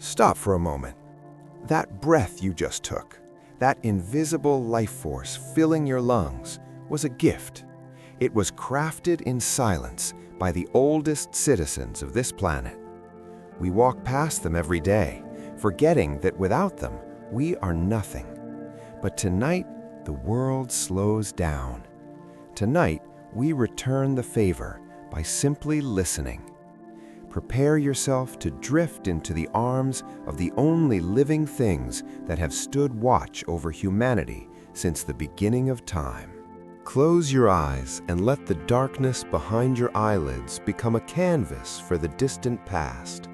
Stop for a moment. That breath you just took, that invisible life force filling your lungs, was a gift. It was crafted in silence by the oldest citizens of this planet. We walk past them every day, forgetting that without them, we are nothing. But tonight, the world slows down. Tonight, we return the favor by simply listening. Prepare yourself to drift into the arms of the only living things that have stood watch over humanity since the beginning of time. Close your eyes and let the darkness behind your eyelids become a canvas for the distant past.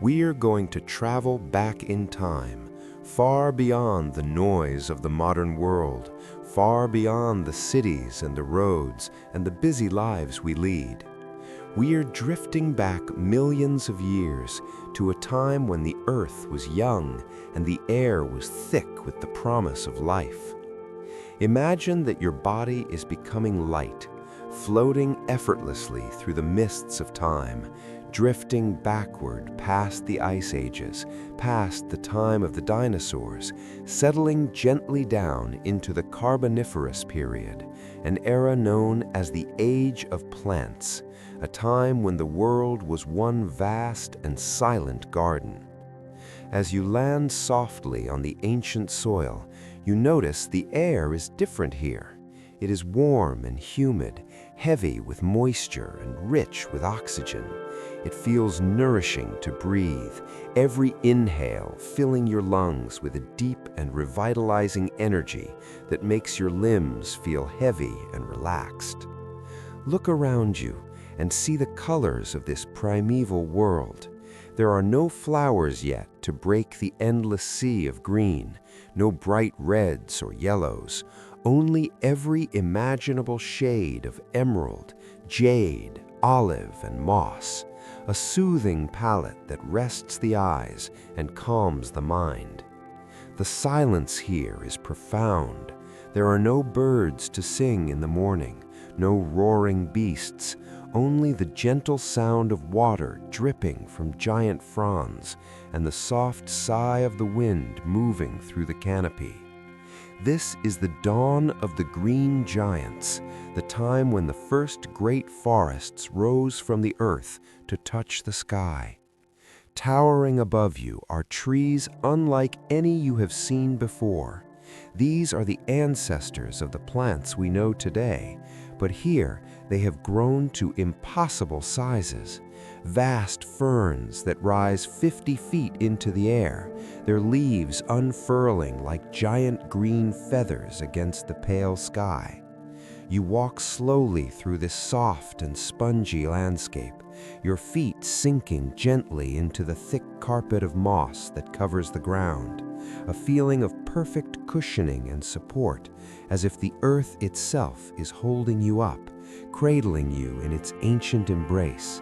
We're going to travel back in time, far beyond the noise of the modern world, far beyond the cities and the roads and the busy lives we lead. We're drifting back millions of years to a time when the earth was young and the air was thick with the promise of life. Imagine that your body is becoming light, floating effortlessly through the mists of time, drifting backward past the ice ages, past the time of the dinosaurs, settling gently down into the Carboniferous period, an era known as the Age of Plants, a time when the world was one vast and silent garden. As you land softly on the ancient soil, you notice the air is different here. It is warm and humid, heavy with moisture and rich with oxygen. It feels nourishing to breathe, every inhale filling your lungs with a deep and revitalizing energy that makes your limbs feel heavy and relaxed. Look around you and see the colors of this primeval world. There are no flowers yet to break the endless sea of green, no bright reds or yellows, only every imaginable shade of emerald, jade, olive, and moss, a soothing palette that rests the eyes and calms the mind. The silence here is profound. There are no birds to sing in the morning, no roaring beasts, only the gentle sound of water dripping from giant fronds and the soft sigh of the wind moving through the canopy. This is the dawn of the green giants, the time when the first great forests rose from the earth to touch the sky. Towering above you are trees unlike any you have seen before. These are the ancestors of the plants we know today, but here they have grown to impossible sizes. Vast ferns that rise 50 feet into the air, their leaves unfurling like giant green feathers against the pale sky. You walk slowly through this soft and spongy landscape, your feet sinking gently into the thick carpet of moss that covers the ground, a feeling of perfect cushioning and support, as if the earth itself is holding you up, cradling you in its ancient embrace.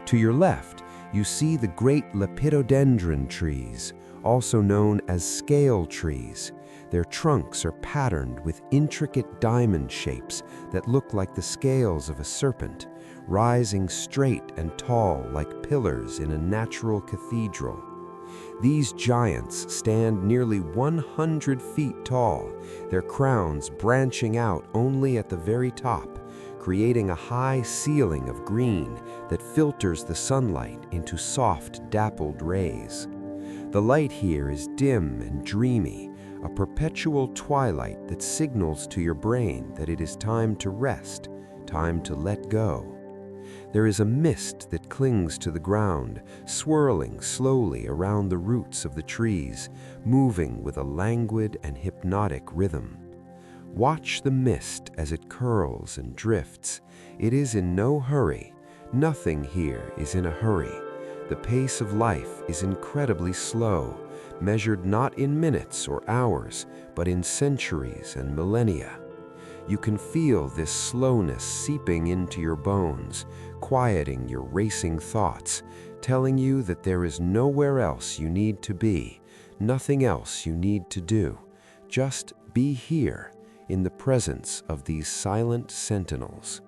To your left, you see the great lepidodendron trees, also known as scale trees. Their trunks are patterned with intricate diamond shapes that look like the scales of a serpent, rising straight and tall like pillars in a natural cathedral. These giants stand nearly 100 feet tall, their crowns branching out only at the very top, creating a high ceiling of green that filters the sunlight into soft, dappled rays. The light here is dim and dreamy, a perpetual twilight that signals to your brain that it is time to rest, time to let go. There is a mist that clings to the ground, swirling slowly around the roots of the trees, moving with a languid and hypnotic rhythm. Watch the mist as it curls and drifts. It is in no hurry. Nothing here is in a hurry. The pace of life is incredibly slow, measured not in minutes or hours, but in centuries and millennia. You can feel this slowness seeping into your bones, quieting your racing thoughts, telling you that there is nowhere else you need to be, nothing else you need to do. Just be here, in the presence of these silent sentinels.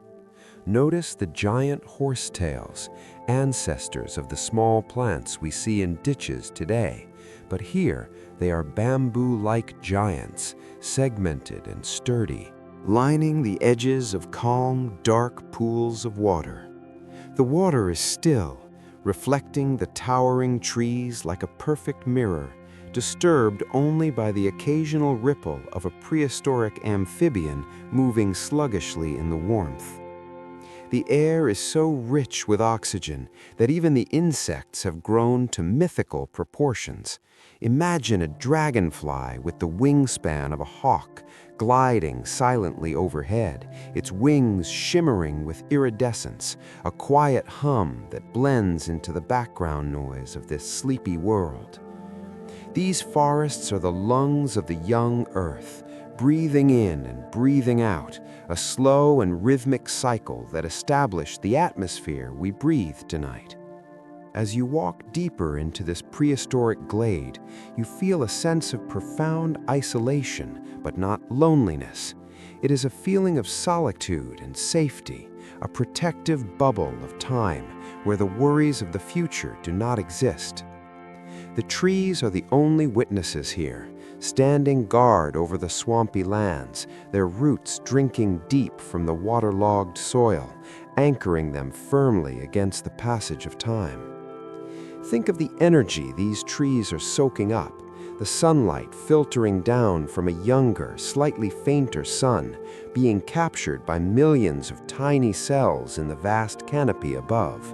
Notice the giant horsetails, ancestors of the small plants we see in ditches today, but here they are bamboo-like giants, segmented and sturdy, lining the edges of calm, dark pools of water. The water is still, reflecting the towering trees like a perfect mirror, disturbed only by the occasional ripple of a prehistoric amphibian moving sluggishly in the warmth. The air is so rich with oxygen that even the insects have grown to mythical proportions. Imagine a dragonfly with the wingspan of a hawk gliding silently overhead, its wings shimmering with iridescence, a quiet hum that blends into the background noise of this sleepy world. These forests are the lungs of the young earth, breathing in and breathing out, a slow and rhythmic cycle that established the atmosphere we breathe tonight. As you walk deeper into this prehistoric glade, you feel a sense of profound isolation, but not loneliness. It is a feeling of solitude and safety, a protective bubble of time where the worries of the future do not exist. The trees are the only witnesses here, standing guard over the swampy lands, their roots drinking deep from the waterlogged soil, anchoring them firmly against the passage of time. Think of the energy these trees are soaking up, the sunlight filtering down from a younger, slightly fainter sun, being captured by millions of tiny cells in the vast canopy above.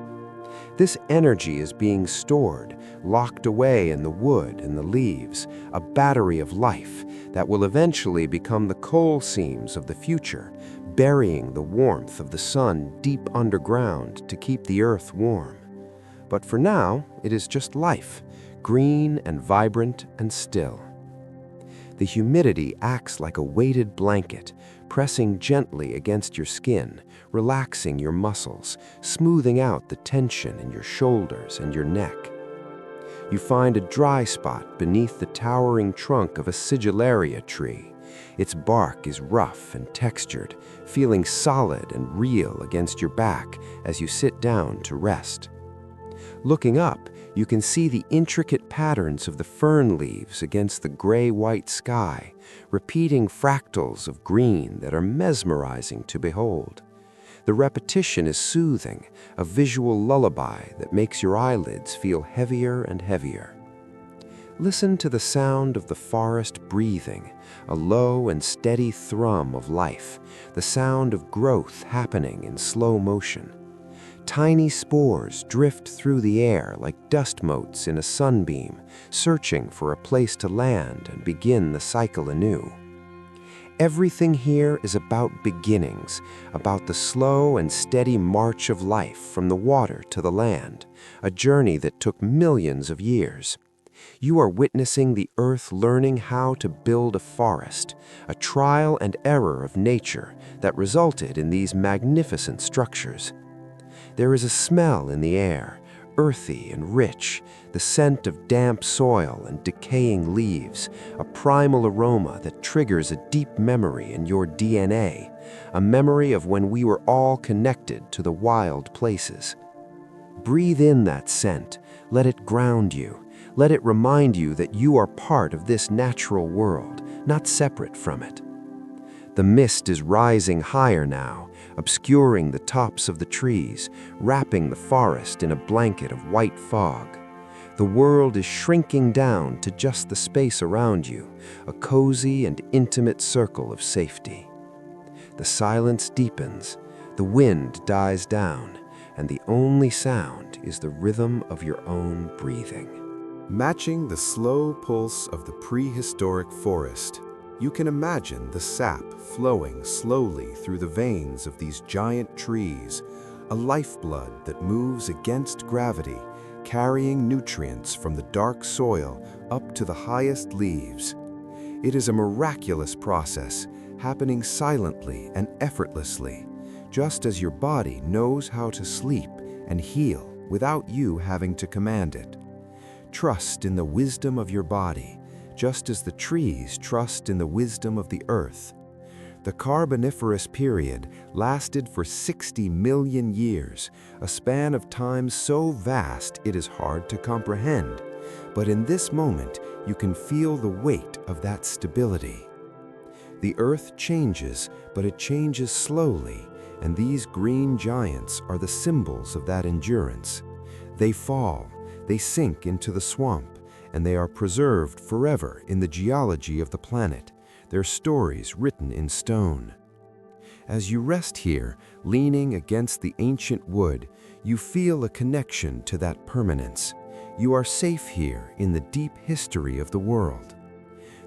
This energy is being stored, locked away in the wood and the leaves, a battery of life that will eventually become the coal seams of the future, burying the warmth of the sun deep underground to keep the earth warm. But for now, it is just life, green and vibrant and still. The humidity acts like a weighted blanket, pressing gently against your skin, relaxing your muscles, smoothing out the tension in your shoulders and your neck. You find a dry spot beneath the towering trunk of a sigillaria tree. Its bark is rough and textured, feeling solid and real against your back as you sit down to rest. Looking up, you can see the intricate patterns of the fern leaves against the gray-white sky, repeating fractals of green that are mesmerizing to behold. The repetition is soothing, a visual lullaby that makes your eyelids feel heavier and heavier. Listen to the sound of the forest breathing, a low and steady thrum of life, the sound of growth happening in slow motion. Tiny spores drift through the air like dust motes in a sunbeam, searching for a place to land and begin the cycle anew. Everything here is about beginnings, about the slow and steady march of life from the water to the land, a journey that took millions of years. You are witnessing the earth learning how to build a forest, a trial and error of nature that resulted in these magnificent structures. There is a smell in the air, earthy and rich, the scent of damp soil and decaying leaves, a primal aroma that triggers a deep memory in your DNA, a memory of when we were all connected to the wild places. Breathe in that scent, let it ground you, let it remind you that you are part of this natural world, not separate from it. The mist is rising higher now, obscuring the tops of the trees, wrapping the forest in a blanket of white fog. The world is shrinking down to just the space around you, a cozy and intimate circle of safety. The silence deepens, the wind dies down, and the only sound is the rhythm of your own breathing. Matching the slow pulse of the prehistoric forest, you can imagine the sap flowing slowly through the veins of these giant trees, a lifeblood that moves against gravity, carrying nutrients from the dark soil up to the highest leaves. It is a miraculous process, happening silently and effortlessly, just as your body knows how to sleep and heal without you having to command it. Trust in the wisdom of your body, just as the trees trust in the wisdom of the earth. The Carboniferous period lasted for 60 million years, a span of time so vast it is hard to comprehend. But in this moment, you can feel the weight of that stability. The Earth changes, but it changes slowly, and these green giants are the symbols of that endurance. They fall, they sink into the swamp, and they are preserved forever in the geology of the planet, their stories written in stone. As you rest here, leaning against the ancient wood, you feel a connection to that permanence. You are safe here in the deep history of the world.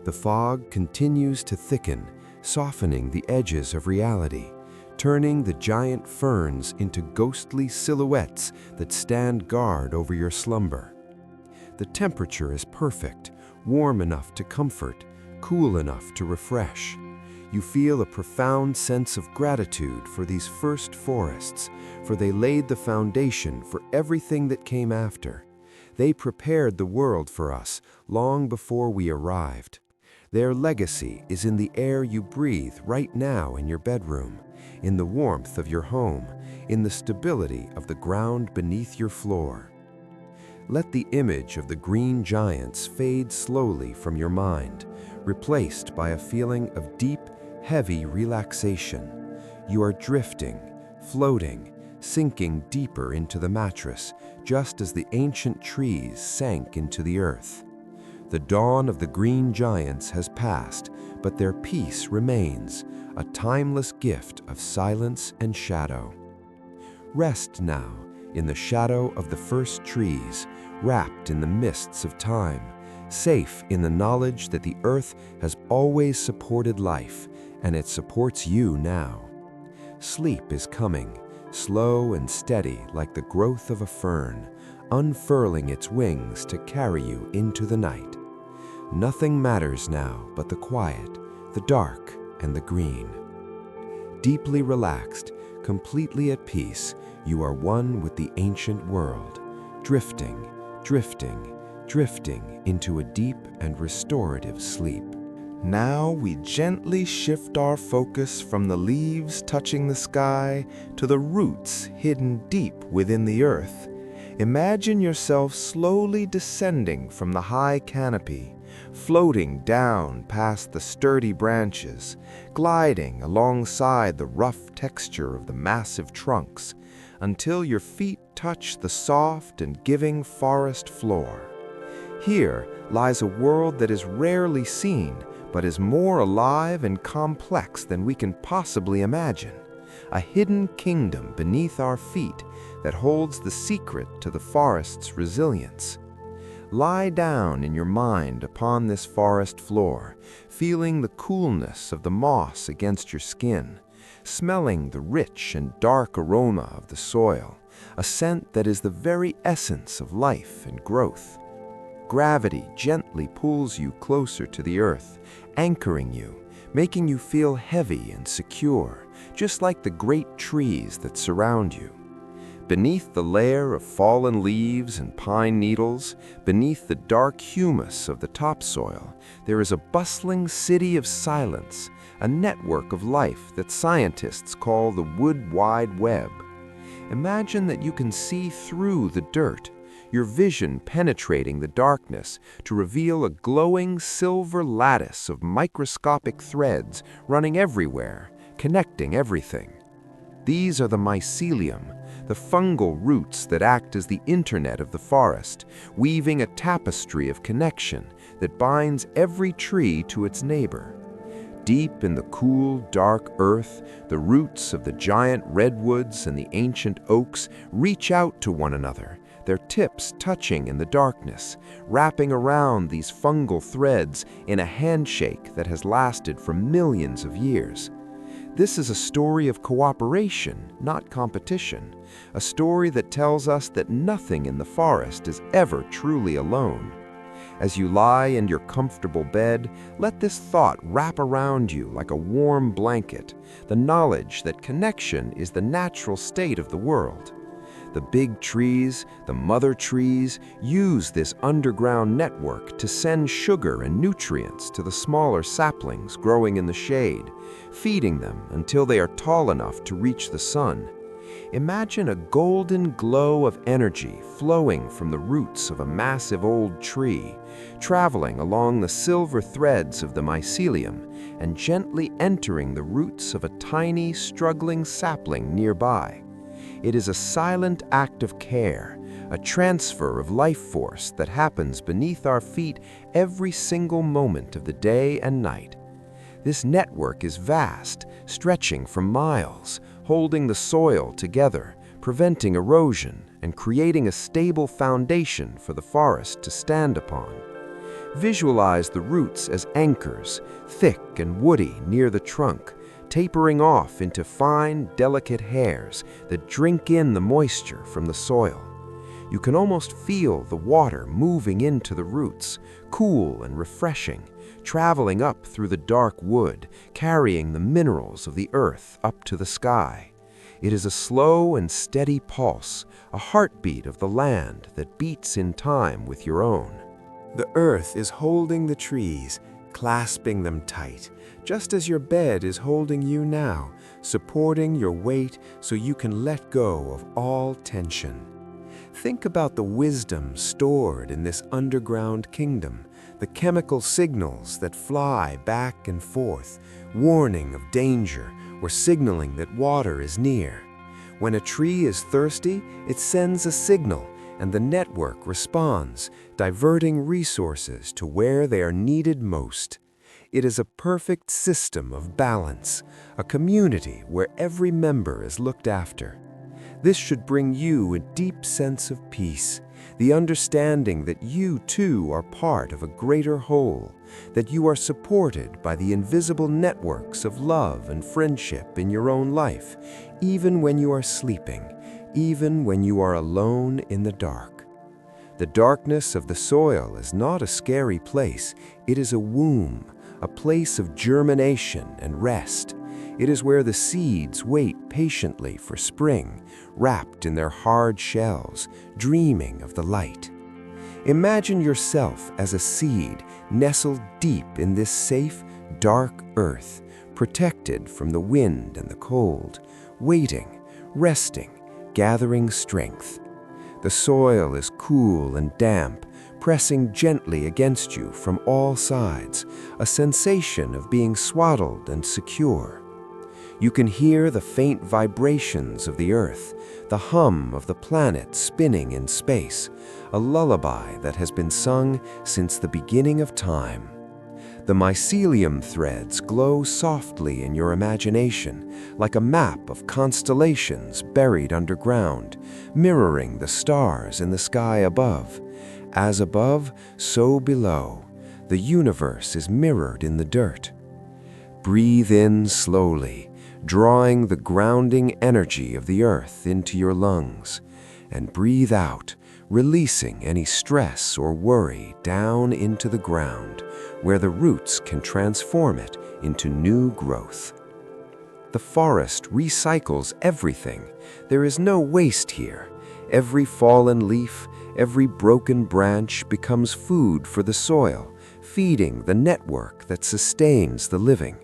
The fog continues to thicken, softening the edges of reality, turning the giant ferns into ghostly silhouettes that stand guard over your slumber. The temperature is perfect, warm enough to comfort, cool enough to refresh. You feel a profound sense of gratitude for these first forests, for they laid the foundation for everything that came after. They prepared the world for us long before we arrived. Their legacy is in the air you breathe right now in your bedroom, in the warmth of your home, in the stability of the ground beneath your floor. Let the image of the green giants fade slowly from your mind, replaced by a feeling of deep, heavy relaxation. You are drifting, floating, sinking deeper into the mattress, just as the ancient trees sank into the earth. The dawn of the green giants has passed, but their peace remains, a timeless gift of silence and shadow. Rest now in the shadow of the first trees, wrapped in the mists of time, safe in the knowledge that the earth has always supported life, and it supports you now. Sleep is coming, slow and steady like the growth of a fern, unfurling its wings to carry you into the night. Nothing matters now but the quiet, the dark, and the green. Deeply relaxed, completely at peace, you are one with the ancient world, drifting, drifting, drifting into a deep and restorative sleep. Now we gently shift our focus from the leaves touching the sky to the roots hidden deep within the earth. Imagine yourself slowly descending from the high canopy, floating down past the sturdy branches, gliding alongside the rough texture of the massive trunks, until your feet touch the soft and giving forest floor. Here lies a world that is rarely seen, but is more alive and complex than we can possibly imagine. A hidden kingdom beneath our feet that holds the secret to the forest's resilience. Lie down in your mind upon this forest floor, feeling the coolness of the moss against your skin, smelling the rich and dark aroma of the soil, a scent that is the very essence of life and growth. Gravity gently pulls you closer to the earth, anchoring you, making you feel heavy and secure, just like the great trees that surround you. Beneath the layer of fallen leaves and pine needles, beneath the dark humus of the topsoil, there is a bustling city of silence, a network of life that scientists call the Wood Wide Web. Imagine that you can see through the dirt, your vision penetrating the darkness to reveal a glowing silver lattice of microscopic threads running everywhere, connecting everything. These are the mycelium, the fungal roots that act as the internet of the forest, weaving a tapestry of connection that binds every tree to its neighbor. Deep in the cool, dark earth, the roots of the giant redwoods and the ancient oaks reach out to one another, their tips touching in the darkness, wrapping around these fungal threads in a handshake that has lasted for millions of years. This is a story of cooperation, not competition, a story that tells us that nothing in the forest is ever truly alone. As you lie in your comfortable bed, let this thought wrap around you like a warm blanket, the knowledge that connection is the natural state of the world. The big trees, the mother trees, use this underground network to send sugar and nutrients to the smaller saplings growing in the shade, feeding them until they are tall enough to reach the sun. Imagine a golden glow of energy flowing from the roots of a massive old tree, traveling along the silver threads of the mycelium and gently entering the roots of a tiny, struggling sapling nearby. It is a silent act of care, a transfer of life force that happens beneath our feet every single moment of the day and night. This network is vast, stretching for miles, holding the soil together, preventing erosion, and creating a stable foundation for the forest to stand upon. Visualize the roots as anchors, thick and woody near the trunk, tapering off into fine, delicate hairs that drink in the moisture from the soil. You can almost feel the water moving into the roots, cool and refreshing, traveling up through the dark wood, carrying the minerals of the earth up to the sky. It is a slow and steady pulse, a heartbeat of the land that beats in time with your own. The earth is holding the trees, clasping them tight, just as your bed is holding you now, supporting your weight so you can let go of all tension. Think about the wisdom stored in this underground kingdom, the chemical signals that fly back and forth, warning of danger or signaling that water is near. When a tree is thirsty, it sends a signal, and the network responds, diverting resources to where they are needed most. It is a perfect system of balance, a community where every member is looked after. This should bring you a deep sense of peace, the understanding that you too are part of a greater whole, that you are supported by the invisible networks of love and friendship in your own life, even when you are sleeping, even when you are alone in the dark. The darkness of the soil is not a scary place. It is a womb, a place of germination and rest. It is where the seeds wait patiently for spring, wrapped in their hard shells, dreaming of the light. Imagine yourself as a seed nestled deep in this safe, dark earth, protected from the wind and the cold, waiting, resting, gathering strength. The soil is cool and damp, pressing gently against you from all sides, a sensation of being swaddled and secure. You can hear the faint vibrations of the earth, the hum of the planet spinning in space, a lullaby that has been sung since the beginning of time. The mycelium threads glow softly in your imagination, like a map of constellations buried underground, mirroring the stars in the sky above. As above, so below. The universe is mirrored in the dirt. Breathe in slowly, drawing the grounding energy of the earth into your lungs, and breathe out, releasing any stress or worry down into the ground, where the roots can transform it into new growth. The forest recycles everything. There is no waste here. Every fallen leaf, every broken branch becomes food for the soil, feeding the network that sustains the living.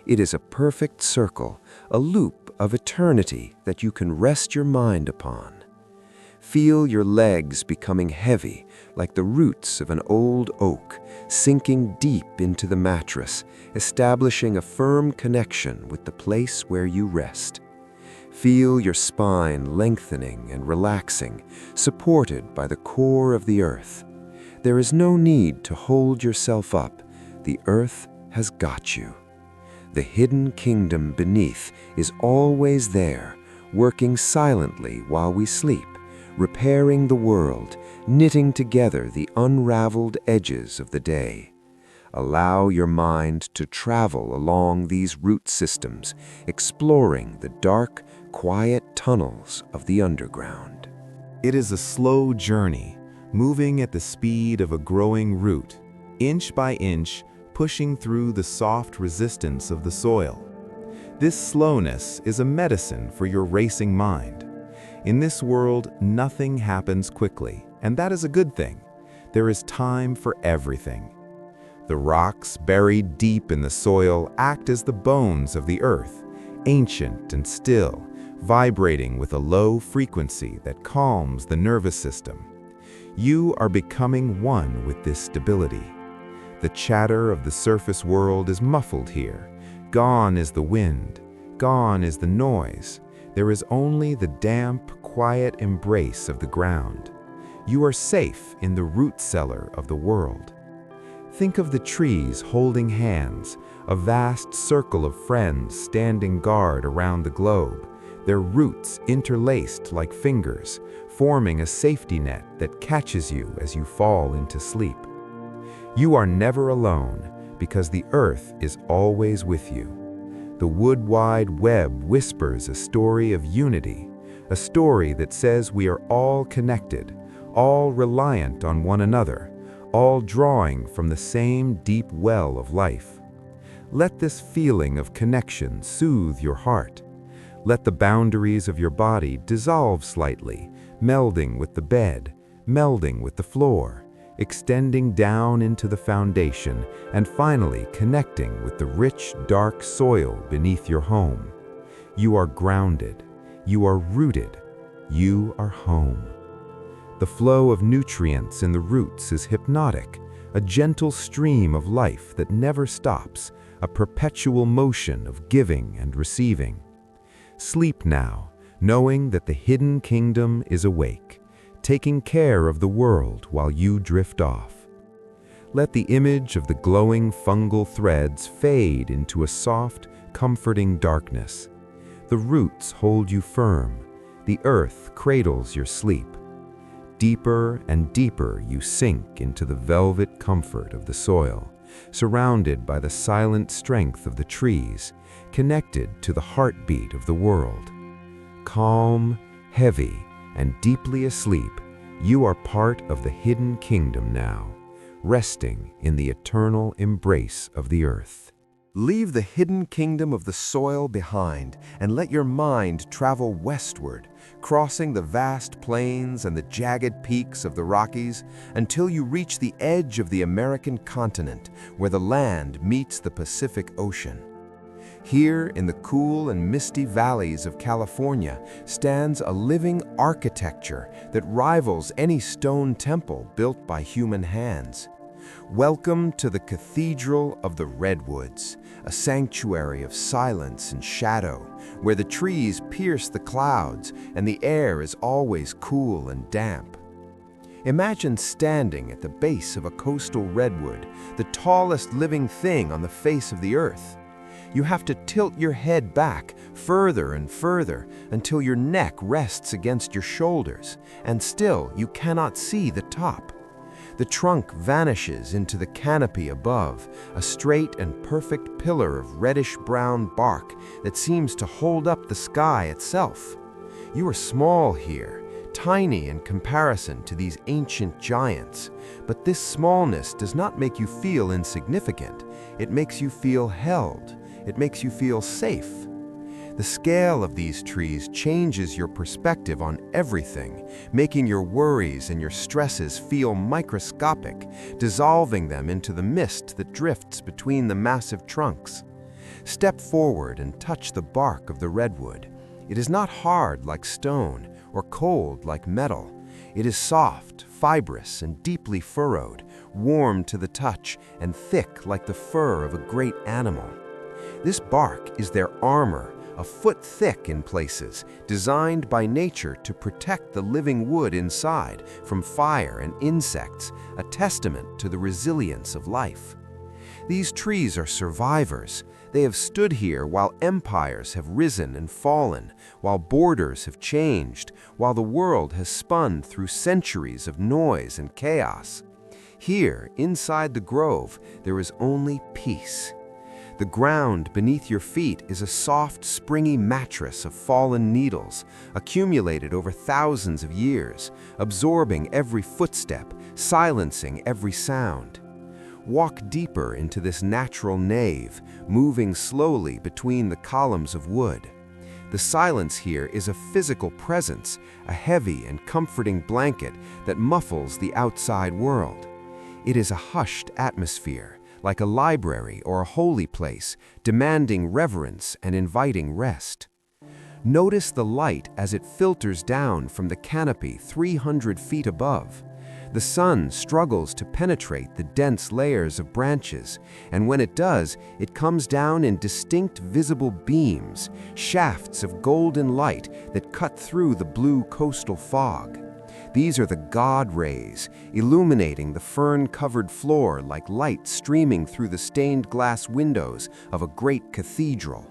It is a perfect circle, a loop of eternity that you can rest your mind upon. Feel your legs becoming heavy, like the roots of an old oak, sinking deep into the mattress, establishing a firm connection with the place where you rest. Feel your spine lengthening and relaxing, supported by the core of the earth. There is no need to hold yourself up. The earth has got you. The hidden kingdom beneath is always there, working silently while we sleep, repairing the world, knitting together the unraveled edges of the day. Allow your mind to travel along these root systems, exploring the dark, quiet tunnels of the underground. It is a slow journey, moving at the speed of a growing root, inch by inch, pushing through the soft resistance of the soil. This slowness is a medicine for your racing mind. In this world, nothing happens quickly, and that is a good thing. There is time for everything. The rocks buried deep in the soil act as the bones of the earth, ancient and still, vibrating with a low frequency that calms the nervous system. You are becoming one with this stability. The chatter of the surface world is muffled here. Gone is the wind. Gone is the noise. There is only the damp, quiet embrace of the ground. You are safe in the root cellar of the world. Think of the trees holding hands, a vast circle of friends standing guard around the globe, their roots interlaced like fingers, forming a safety net that catches you as you fall into sleep. You are never alone because the earth is always with you. The wood-wide web whispers a story of unity, a story that says we are all connected, all reliant on one another, all drawing from the same deep well of life. Let this feeling of connection soothe your heart. Let the boundaries of your body dissolve slightly, melding with the bed, melding with the floor, extending down into the foundation, and finally connecting with the rich, dark soil beneath your home. You are grounded. You are rooted. You are home. The flow of nutrients in the roots is hypnotic, a gentle stream of life that never stops, a perpetual motion of giving and receiving. Sleep now, knowing that the hidden kingdom is awake, taking care of the world while you drift off. Let the image of the glowing fungal threads fade into a soft, comforting darkness. The roots hold you firm. The earth cradles your sleep. Deeper and deeper you sink into the velvet comfort of the soil, surrounded by the silent strength of the trees, connected to the heartbeat of the world. Calm, heavy, and deeply asleep, you are part of the hidden kingdom now, resting in the eternal embrace of the earth. Leave the hidden kingdom of the soil behind and let your mind travel westward, crossing the vast plains and the jagged peaks of the Rockies until you reach the edge of the American continent where the land meets the Pacific Ocean. Here, in the cool and misty valleys of California, stands a living architecture that rivals any stone temple built by human hands. Welcome to the Cathedral of the Redwoods, a sanctuary of silence and shadow, where the trees pierce the clouds and the air is always cool and damp. Imagine standing at the base of a coastal redwood, the tallest living thing on the face of the earth. You have to tilt your head back further and further until your neck rests against your shoulders, and still you cannot see the top. The trunk vanishes into the canopy above, a straight and perfect pillar of reddish-brown bark that seems to hold up the sky itself. You are small here, tiny in comparison to these ancient giants, but this smallness does not make you feel insignificant. It makes you feel held. It makes you feel safe. The scale of these trees changes your perspective on everything, making your worries and your stresses feel microscopic, dissolving them into the mist that drifts between the massive trunks. Step forward and touch the bark of the redwood. It is not hard like stone or cold like metal. It is soft, fibrous, and deeply furrowed, warm to the touch, and thick like the fur of a great animal. This bark is their armor, a foot thick in places, designed by nature to protect the living wood inside from fire and insects, a testament to the resilience of life. These trees are survivors. They have stood here while empires have risen and fallen, while borders have changed, while the world has spun through centuries of noise and chaos. Here, inside the grove, there is only peace. The ground beneath your feet is a soft, springy mattress of fallen needles, accumulated over thousands of years, absorbing every footstep, silencing every sound. Walk deeper into this natural nave, moving slowly between the columns of wood. The silence here is a physical presence, a heavy and comforting blanket that muffles the outside world. It is a hushed atmosphere, like a library or a holy place, demanding reverence and inviting rest. Notice the light as it filters down from the canopy 300 feet above. The sun struggles to penetrate the dense layers of branches, and when it does, it comes down in distinct visible beams, shafts of golden light that cut through the blue coastal fog. These are the God rays, illuminating the fern-covered floor like light streaming through the stained glass windows of a great cathedral.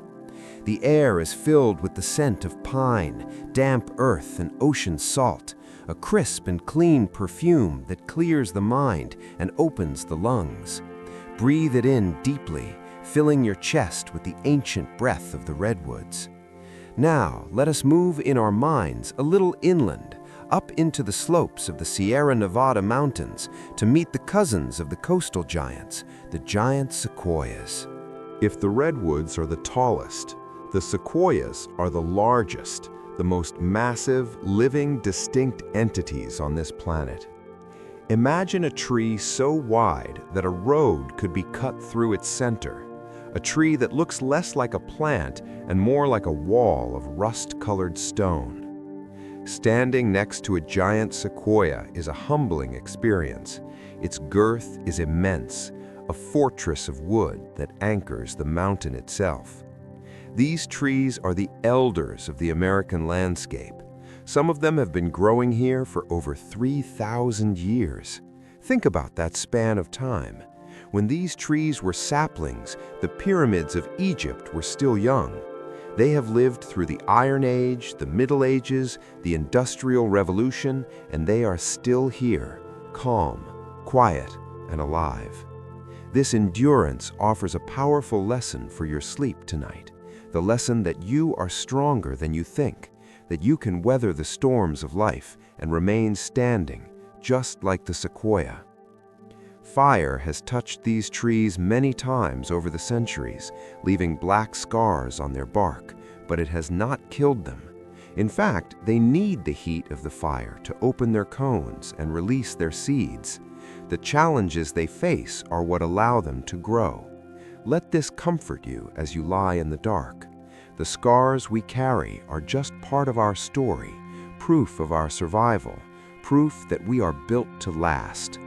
The air is filled with the scent of pine, damp earth, and ocean salt, a crisp and clean perfume that clears the mind and opens the lungs. Breathe it in deeply, filling your chest with the ancient breath of the redwoods. Now, let us move in our minds a little inland, up into the slopes of the Sierra Nevada mountains to meet the cousins of the coastal giants, the giant sequoias. If the redwoods are the tallest, the sequoias are the largest, the most massive, living, distinct entities on this planet. Imagine a tree so wide that a road could be cut through its center, a tree that looks less like a plant and more like a wall of rust-colored stone. Standing next to a giant sequoia is a humbling experience. Its girth is immense, a fortress of wood that anchors the mountain itself. These trees are the elders of the American landscape. Some of them have been growing here for over 3,000 years. Think about that span of time. When these trees were saplings, the pyramids of Egypt were still young. They have lived through the Iron Age, the Middle Ages, the Industrial Revolution, and they are still here, calm, quiet, and alive. This endurance offers a powerful lesson for your sleep tonight. The lesson that you are stronger than you think, that you can weather the storms of life and remain standing, just like the sequoia. Fire has touched these trees many times over the centuries, leaving black scars on their bark, but it has not killed them. In fact, they need the heat of the fire to open their cones and release their seeds. The challenges they face are what allow them to grow. Let this comfort you as you lie in the dark. The scars we carry are just part of our story, proof of our survival, proof that we are built to last.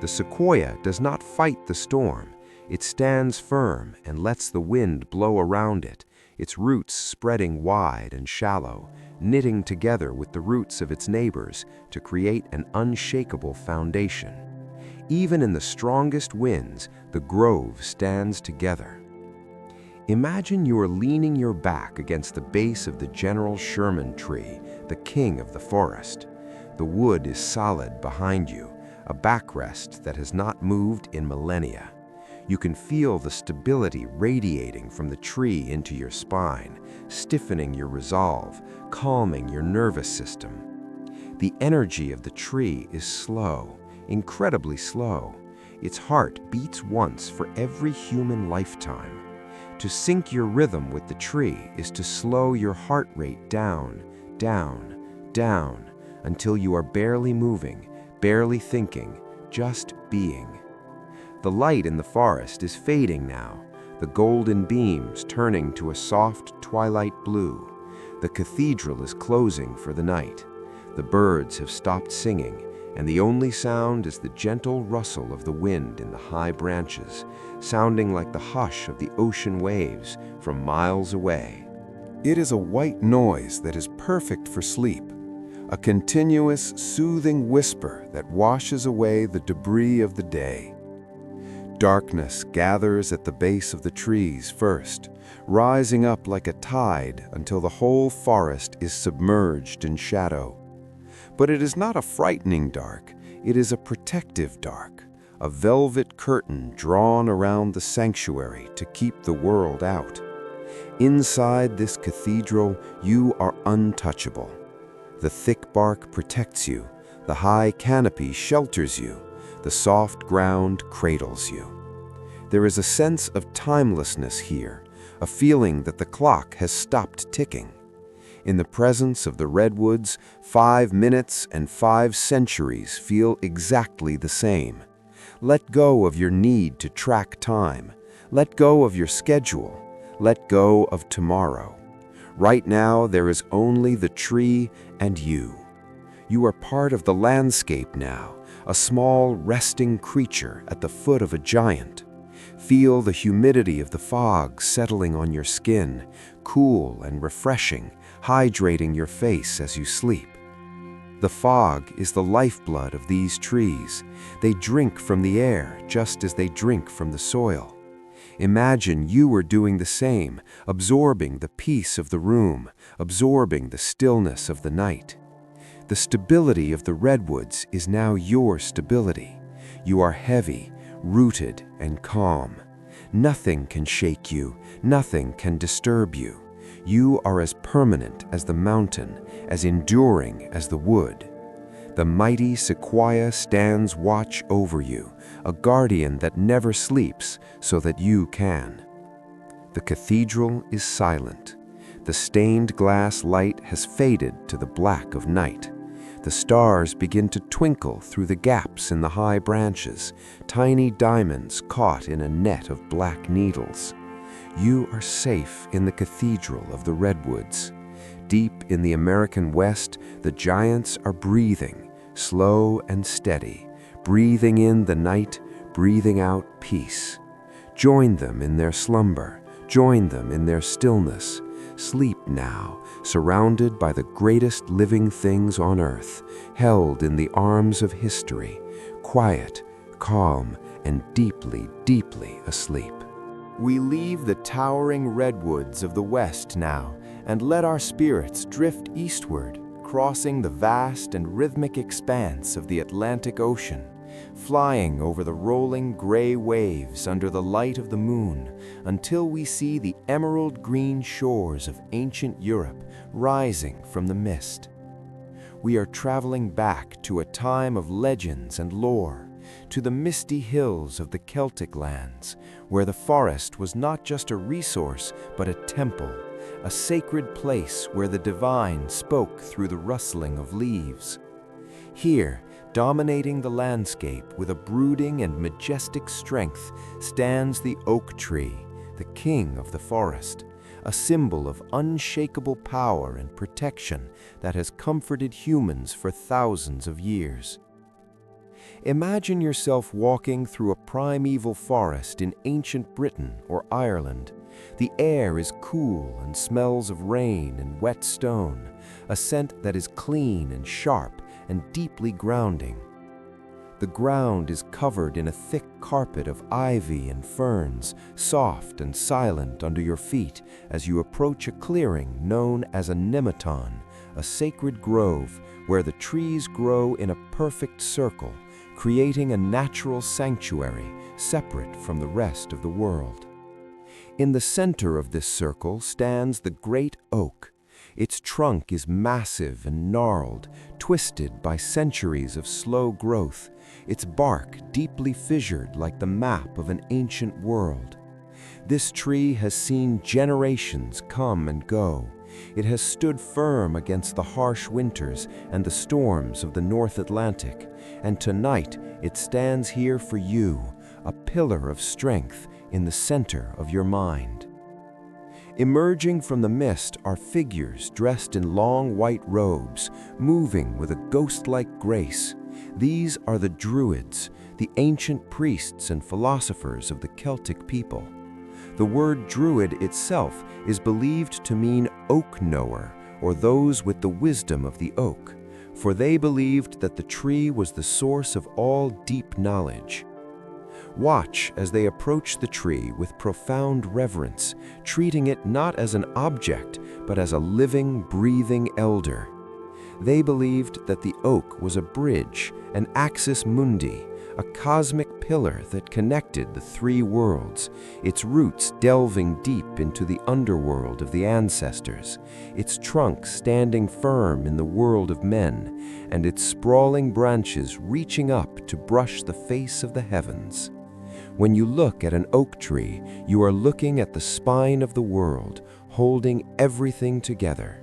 The sequoia does not fight the storm. It stands firm and lets the wind blow around it, its roots spreading wide and shallow, knitting together with the roots of its neighbors to create an unshakable foundation. Even in the strongest winds, the grove stands together. Imagine you are leaning your back against the base of the General Sherman tree, the king of the forest. The wood is solid behind you, a backrest that has not moved in millennia. You can feel the stability radiating from the tree into your spine, stiffening your resolve, calming your nervous system. The energy of the tree is slow, incredibly slow. Its heart beats once for every human lifetime. To sync your rhythm with the tree is to slow your heart rate down, down, down, until you are barely moving, barely thinking, just being. The light in the forest is fading now, the golden beams turning to a soft twilight blue. The cathedral is closing for the night. The birds have stopped singing, and the only sound is the gentle rustle of the wind in the high branches, sounding like the hush of the ocean waves from miles away. It is a white noise that is perfect for sleep, a continuous, soothing whisper that washes away the debris of the day. Darkness gathers at the base of the trees first, rising up like a tide until the whole forest is submerged in shadow. But it is not a frightening dark, it is a protective dark, a velvet curtain drawn around the sanctuary to keep the world out. Inside this cathedral, you are untouchable. The thick bark protects you, the high canopy shelters you, the soft ground cradles you. There is a sense of timelessness here, a feeling that the clock has stopped ticking. In the presence of the redwoods, 5 minutes and 5 centuries feel exactly the same. Let go of your need to track time. Let go of your schedule. Let go of tomorrow. Right now, there is only the tree and you. You are part of the landscape now, a small, resting creature at the foot of a giant. Feel the humidity of the fog settling on your skin, cool and refreshing, hydrating your face as you sleep. The fog is the lifeblood of these trees. They drink from the air just as they drink from the soil. Imagine you were doing the same, absorbing the peace of the room, absorbing the stillness of the night. The stability of the redwoods is now your stability. You are heavy, rooted, and calm. Nothing can shake you, nothing can disturb you. You are as permanent as the mountain, as enduring as the wood. The mighty sequoia stands watch over you, a guardian that never sleeps so that you can. The cathedral is silent. The stained glass light has faded to the black of night. The stars begin to twinkle through the gaps in the high branches, tiny diamonds caught in a net of black needles. You are safe in the cathedral of the redwoods. Deep in the American West, the giants are breathing, slow and steady, breathing in the night, breathing out peace. Join them in their slumber, join them in their stillness. Sleep now, surrounded by the greatest living things on earth, held in the arms of history, quiet, calm, and deeply, deeply asleep. We leave the towering redwoods of the West now and let our spirits drift eastward, crossing the vast and rhythmic expanse of the Atlantic Ocean, flying over the rolling gray waves under the light of the moon until we see the emerald green shores of ancient Europe rising from the mist. We are traveling back to a time of legends and lore, to the misty hills of the Celtic lands, where the forest was not just a resource but a temple, a sacred place where the divine spoke through the rustling of leaves. Here, dominating the landscape with a brooding and majestic strength, stands the oak tree, the king of the forest, a symbol of unshakable power and protection that has comforted humans for thousands of years. Imagine yourself walking through a primeval forest in ancient Britain or Ireland. The air is cool and smells of rain and wet stone, a scent that is clean and sharp and deeply grounding. The ground is covered in a thick carpet of ivy and ferns, soft and silent under your feet as you approach a clearing known as a nematon, a sacred grove where the trees grow in a perfect circle, creating a natural sanctuary separate from the rest of the world. In the center of this circle stands the great oak. Its trunk is massive and gnarled, twisted by centuries of slow growth, its bark deeply fissured like the map of an ancient world. This tree has seen generations come and go. It has stood firm against the harsh winters and the storms of the North Atlantic, and tonight it stands here for you, a pillar of strength in the center of your mind. Emerging from the mist are figures dressed in long white robes, moving with a ghost-like grace. These are the Druids, the ancient priests and philosophers of the Celtic people. The word Druid itself is believed to mean oak knower, or those with the wisdom of the oak, for they believed that the tree was the source of all deep knowledge. Watch as they approach the tree with profound reverence, treating it not as an object, but as a living, breathing elder. They believed that the oak was a bridge, an axis mundi, a cosmic pillar that connected the three worlds, its roots delving deep into the underworld of the ancestors, its trunk standing firm in the world of men, and its sprawling branches reaching up to brush the face of the heavens. When you look at an oak tree, you are looking at the spine of the world, holding everything together.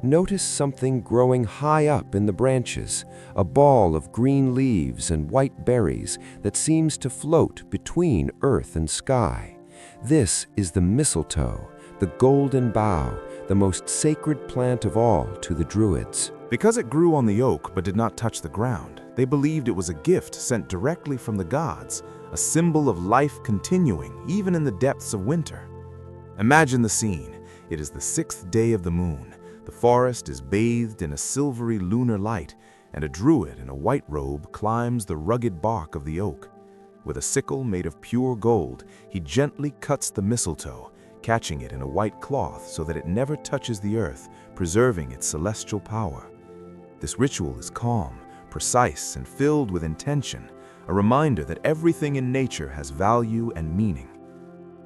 Notice something growing high up in the branches, a ball of green leaves and white berries that seems to float between earth and sky. This is the mistletoe, the golden bough, the most sacred plant of all to the Druids. Because it grew on the oak but did not touch the ground, they believed it was a gift sent directly from the gods, a symbol of life continuing even in the depths of winter. Imagine the scene. It is the 6th day of the moon. The forest is bathed in a silvery lunar light, and a druid in a white robe climbs the rugged bark of the oak. With a sickle made of pure gold, he gently cuts the mistletoe, catching it in a white cloth so that it never touches the earth, preserving its celestial power. This ritual is calm, precise, and filled with intention, a reminder that everything in nature has value and meaning.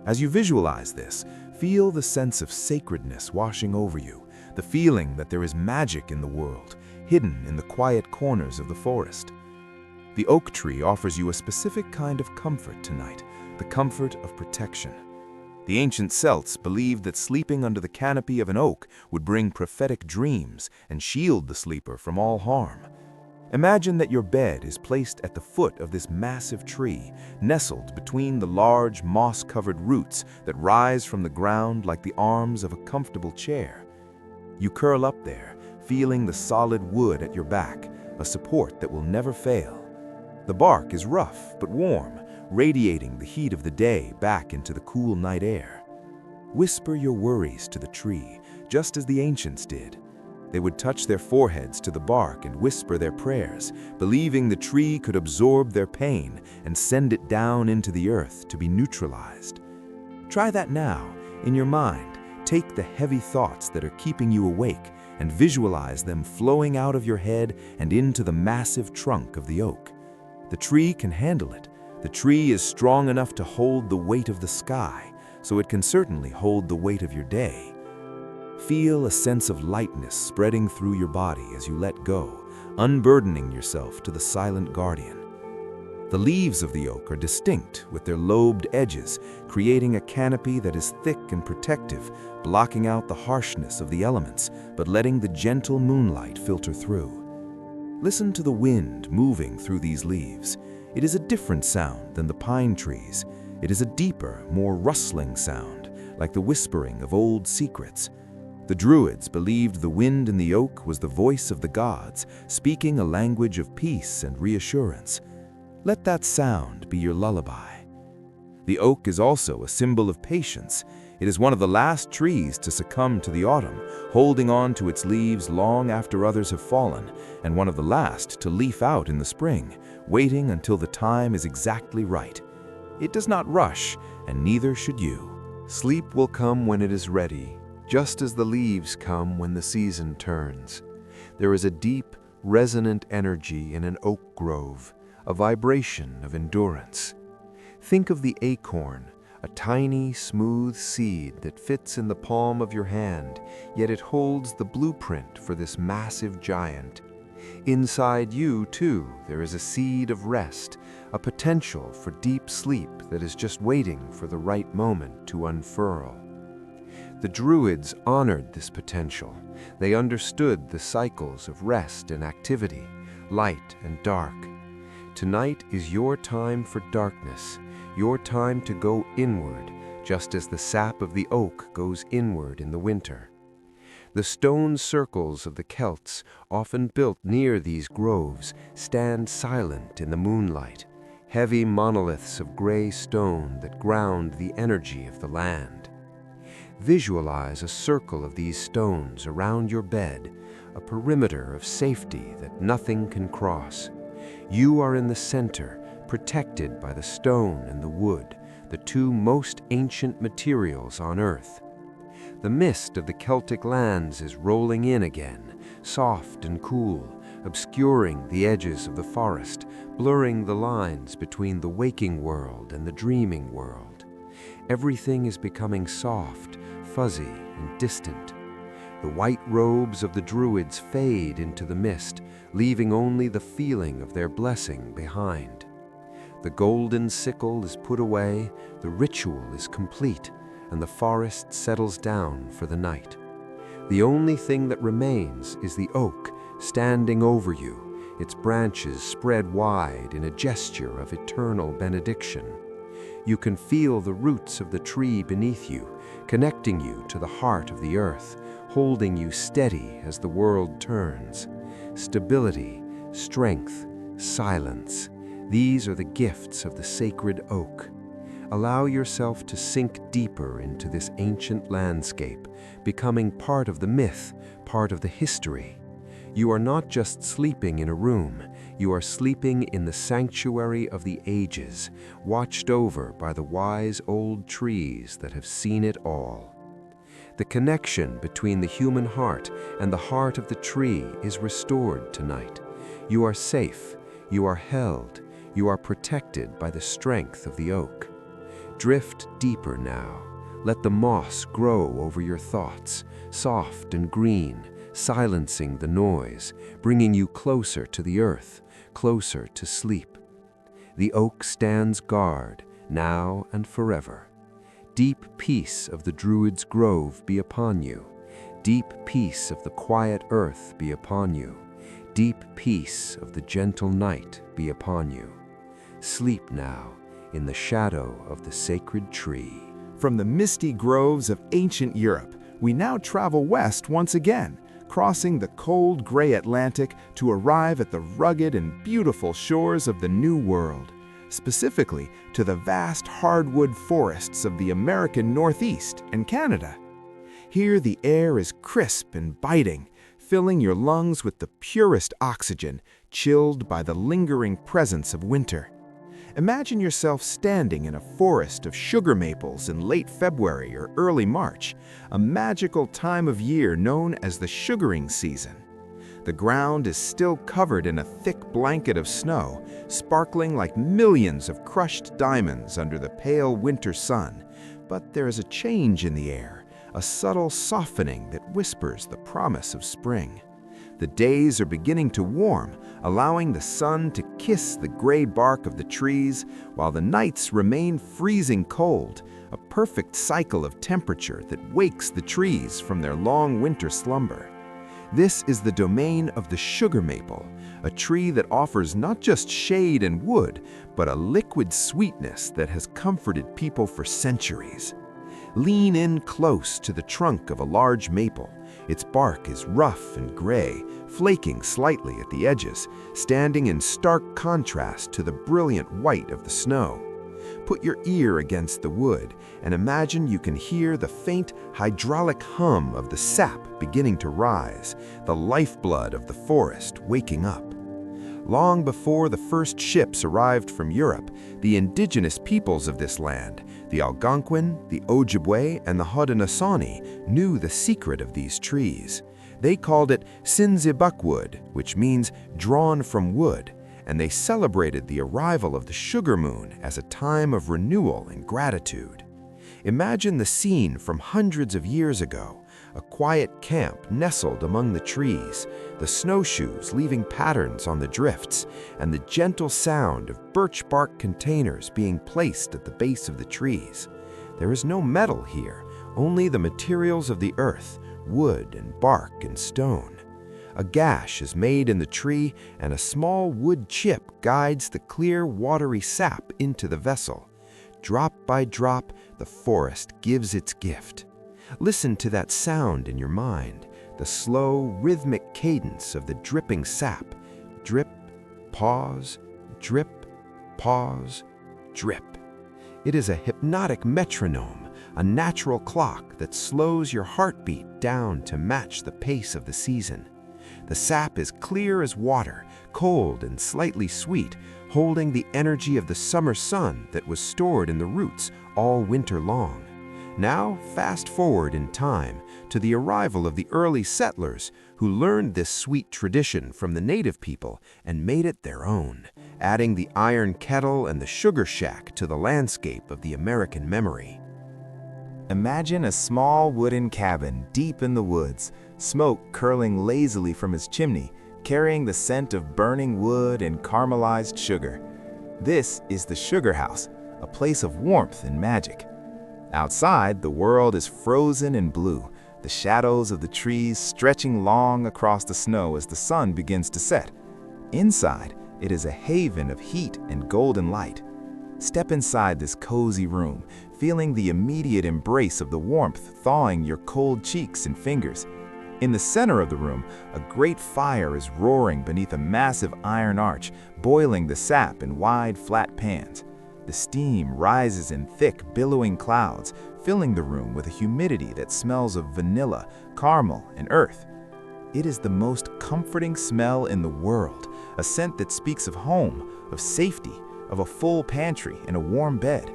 As you visualize this, feel the sense of sacredness washing over you, the feeling that there is magic in the world, hidden in the quiet corners of the forest. The oak tree offers you a specific kind of comfort tonight, the comfort of protection. The ancient Celts believed that sleeping under the canopy of an oak would bring prophetic dreams and shield the sleeper from all harm. Imagine that your bed is placed at the foot of this massive tree, nestled between the large moss-covered roots that rise from the ground like the arms of a comfortable chair. You curl up there, feeling the solid wood at your back, a support that will never fail. The bark is rough but warm, radiating the heat of the day back into the cool night air. Whisper your worries to the tree, just as the ancients did. They would touch their foreheads to the bark and whisper their prayers, believing the tree could absorb their pain and send it down into the earth to be neutralized. Try that now, in your mind. Take the heavy thoughts that are keeping you awake and visualize them flowing out of your head and into the massive trunk of the oak. The tree can handle it. The tree is strong enough to hold the weight of the sky, so it can certainly hold the weight of your day. Feel a sense of lightness spreading through your body as you let go, unburdening yourself to the silent guardian. The leaves of the oak are distinct with their lobed edges, creating a canopy that is thick and protective, blocking out the harshness of the elements, but letting the gentle moonlight filter through. Listen to the wind moving through these leaves. It is a different sound than the pine trees. It is a deeper, more rustling sound, like the whispering of old secrets. The Druids believed the wind in the oak was the voice of the gods, speaking a language of peace and reassurance. Let that sound be your lullaby. The oak is also a symbol of patience. It is one of the last trees to succumb to the autumn, holding on to its leaves long after others have fallen, and one of the last to leaf out in the spring, waiting until the time is exactly right. It does not rush, and neither should you. Sleep will come when it is ready, just as the leaves come when the season turns. There is a deep, resonant energy in an oak grove, a vibration of endurance. Think of the acorn, a tiny, smooth seed that fits in the palm of your hand, yet it holds the blueprint for this massive giant. Inside you, too, there is a seed of rest, a potential for deep sleep that is just waiting for the right moment to unfurl. The Druids honored this potential. They understood the cycles of rest and activity, light and dark. Tonight is your time for darkness, your time to go inward, just as the sap of the oak goes inward in the winter. The stone circles of the Celts, often built near these groves, stand silent in the moonlight, heavy monoliths of gray stone that ground the energy of the land. Visualize a circle of these stones around your bed, a perimeter of safety that nothing can cross. You are in the center, protected by the stone and the wood, the two most ancient materials on Earth. The mist of the Celtic lands is rolling in again, soft and cool, obscuring the edges of the forest, blurring the lines between the waking world and the dreaming world. Everything is becoming soft, fuzzy, and distant. The white robes of the Druids fade into the mist, leaving only the feeling of their blessing behind. The golden sickle is put away, the ritual is complete, and the forest settles down for the night. The only thing that remains is the oak standing over you, its branches spread wide in a gesture of eternal benediction. You can feel the roots of the tree beneath you, connecting you to the heart of the earth, holding you steady as the world turns. Stability, strength, silence. These are the gifts of the sacred oak. Allow yourself to sink deeper into this ancient landscape, becoming part of the myth, part of the history. You are not just sleeping in a room, you are sleeping in the sanctuary of the ages, watched over by the wise old trees that have seen it all. The connection between the human heart and the heart of the tree is restored tonight. You are safe, you are held, you are protected by the strength of the oak. Drift deeper now. Let the moss grow over your thoughts, soft and green, silencing the noise, bringing you closer to the earth, closer to sleep. The oak stands guard, now and forever. Deep peace of the Druids' grove be upon you. Deep peace of the quiet earth be upon you. Deep peace of the gentle night be upon you. Sleep now in the shadow of the sacred tree. From the misty groves of ancient Europe, we now travel west once again, crossing the cold gray Atlantic to arrive at the rugged and beautiful shores of the New World, specifically to the vast hardwood forests of the American Northeast and Canada. Here the air is crisp and biting, filling your lungs with the purest oxygen, chilled by the lingering presence of winter. Imagine yourself standing in a forest of sugar maples in late February or early March, a magical time of year known as the sugaring season. The ground is still covered in a thick blanket of snow, sparkling like millions of crushed diamonds under the pale winter sun. But there is a change in the air, a subtle softening that whispers the promise of spring. The days are beginning to warm, allowing the sun to kiss the gray bark of the trees, while the nights remain freezing cold, a perfect cycle of temperature that wakes the trees from their long winter slumber. This is the domain of the sugar maple, a tree that offers not just shade and wood, but a liquid sweetness that has comforted people for centuries. Lean in close to the trunk of a large maple. Its bark is rough and gray, flaking slightly at the edges, standing in stark contrast to the brilliant white of the snow. Put your ear against the wood and imagine you can hear the faint hydraulic hum of the sap beginning to rise, the lifeblood of the forest waking up. Long before the first ships arrived from Europe, the indigenous peoples of this land, the Algonquin, the Ojibwe, and the Haudenosaunee, knew the secret of these trees. They called it Sinzibukwood, which means drawn from wood, and they celebrated the arrival of the sugar moon as a time of renewal and gratitude. Imagine the scene from hundreds of years ago, a quiet camp nestled among the trees, the snowshoes leaving patterns on the drifts, and the gentle sound of birch bark containers being placed at the base of the trees. There is no metal here, only the materials of the earth, wood and bark and stone. A gash is made in the tree, and a small wood chip guides the clear, watery sap into the vessel. Drop by drop, the forest gives its gift. Listen to that sound in your mind, the slow, rhythmic cadence of the dripping sap. Drip, pause, drip, pause, drip. It is a hypnotic metronome, a natural clock that slows your heartbeat down to match the pace of the season. The sap is clear as water, cold and slightly sweet, holding the energy of the summer sun that was stored in the roots all winter long. Now, fast forward in time to the arrival of the early settlers who learned this sweet tradition from the native people and made it their own, adding the iron kettle and the sugar shack to the landscape of the American memory. Imagine a small wooden cabin deep in the woods, smoke curling lazily from its chimney, carrying the scent of burning wood and caramelized sugar. This is the sugar house, a place of warmth and magic. Outside, the world is frozen in blue. the shadows of the trees stretching long across the snow as the sun begins to set. Inside, it is a haven of heat and golden light. Step inside this cozy room, feeling the immediate embrace of the warmth thawing your cold cheeks and fingers. In the center of the room, a great fire is roaring beneath a massive iron arch, boiling the sap in wide, flat pans. The steam rises in thick, billowing clouds, filling the room with a humidity that smells of vanilla, caramel, and earth. It is the most comforting smell in the world, a scent that speaks of home, of safety, of a full pantry and a warm bed.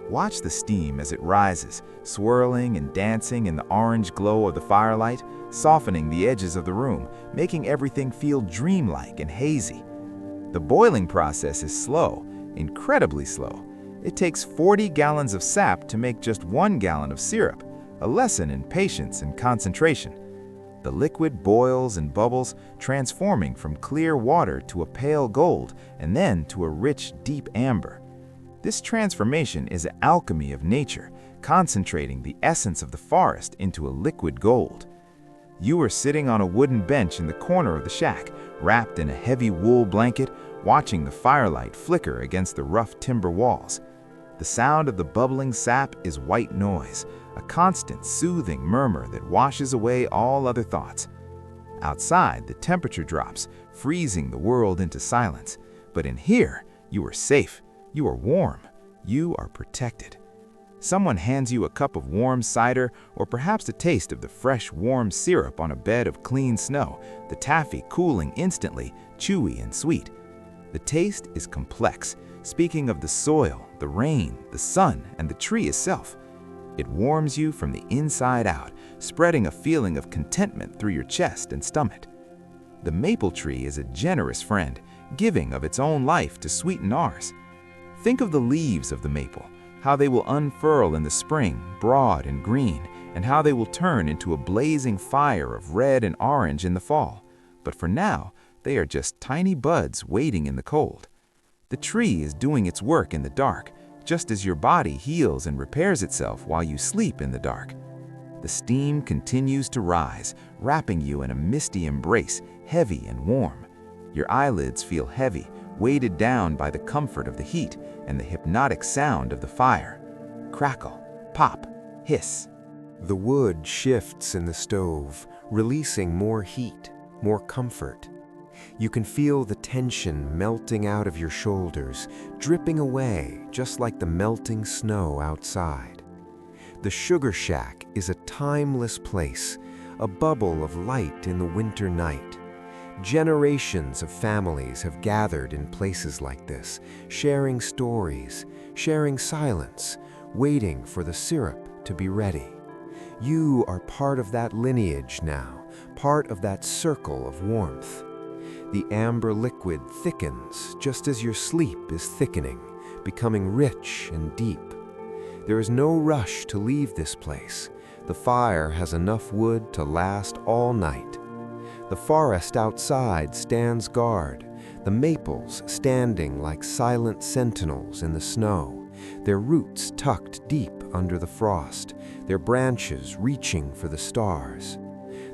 Watch the steam as it rises, swirling and dancing in the orange glow of the firelight, softening the edges of the room, making everything feel dreamlike and hazy. The boiling process is slow, incredibly slow. It takes 40 gallons of sap to make just 1 gallon of syrup, a lesson in patience and concentration. The liquid boils and bubbles, transforming from clear water to a pale gold and then to a rich, deep amber. This transformation is an alchemy of nature, concentrating the essence of the forest into a liquid gold. You are sitting on a wooden bench in the corner of the shack, wrapped in a heavy wool blanket, watching the firelight flicker against the rough timber walls. The sound of the bubbling sap is white noise, a constant, soothing murmur that washes away all other thoughts. Outside, the temperature drops, freezing the world into silence. But in here, you are safe, you are warm, you are protected. Someone hands you a cup of warm cider or perhaps a taste of the fresh, warm syrup on a bed of clean snow, the taffy cooling instantly, chewy and sweet. The taste is complex, speaking of the soil, the rain, the sun, and the tree itself. It warms you from the inside out, spreading a feeling of contentment through your chest and stomach. The maple tree is a generous friend, giving of its own life to sweeten ours. Think of the leaves of the maple, how they will unfurl in the spring, broad and green, and how they will turn into a blazing fire of red and orange in the fall. But for now, they are just tiny buds waiting in the cold. The tree is doing its work in the dark, just as your body heals and repairs itself while you sleep in the dark. The steam continues to rise, wrapping you in a misty embrace, heavy and warm. Your eyelids feel heavy, weighted down by the comfort of the heat and the hypnotic sound of the fire. Crackle, pop, hiss. The wood shifts in the stove, releasing more heat, more comfort. You can feel the tension melting out of your shoulders, dripping away just like the melting snow outside. The sugar shack is a timeless place, a bubble of light in the winter night. Generations of families have gathered in places like this, sharing stories, sharing silence, waiting for the syrup to be ready. You are part of that lineage now, part of that circle of warmth. The amber liquid thickens just as your sleep is thickening, becoming rich and deep. There is no rush to leave this place. The fire has enough wood to last all night. The forest outside stands guard, the maples standing like silent sentinels in the snow, their roots tucked deep under the frost, their branches reaching for the stars.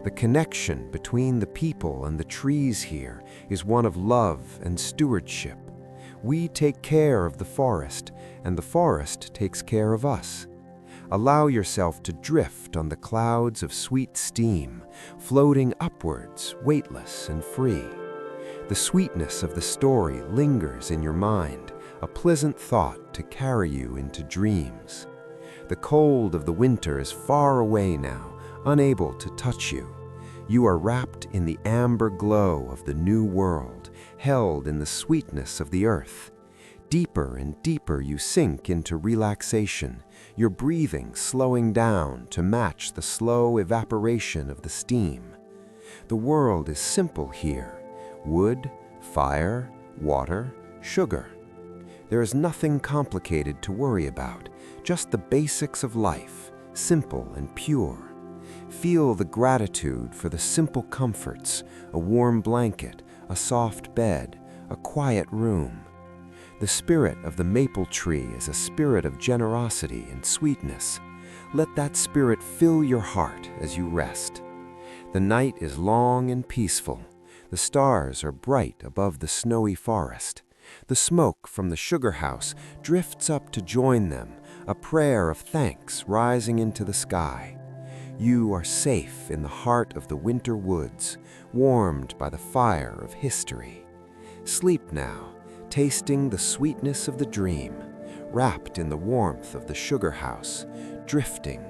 The connection between the people and the trees here is one of love and stewardship. We take care of the forest, and the forest takes care of us. Allow yourself to drift on the clouds of sweet steam, floating upwards, weightless and free. The sweetness of the story lingers in your mind, a pleasant thought to carry you into dreams. The cold of the winter is far away now, unable to touch you. You are wrapped in the amber glow of the new world, held in the sweetness of the earth. Deeper and deeper you sink into relaxation, your breathing slowing down to match the slow evaporation of the steam. The world is simple here: wood, fire, water, sugar. There is nothing complicated to worry about, just the basics of life, simple and pure. Feel the gratitude for the simple comforts, a warm blanket, a soft bed, a quiet room. The spirit of the maple tree is a spirit of generosity and sweetness. Let that spirit fill your heart as you rest. The night is long and peaceful. The stars are bright above the snowy forest. The smoke from the sugar house drifts up to join them, a prayer of thanks rising into the sky. You are safe in the heart of the winter woods, warmed by the fire of history. Sleep now, tasting the sweetness of the dream, wrapped in the warmth of the sugar house, drifting,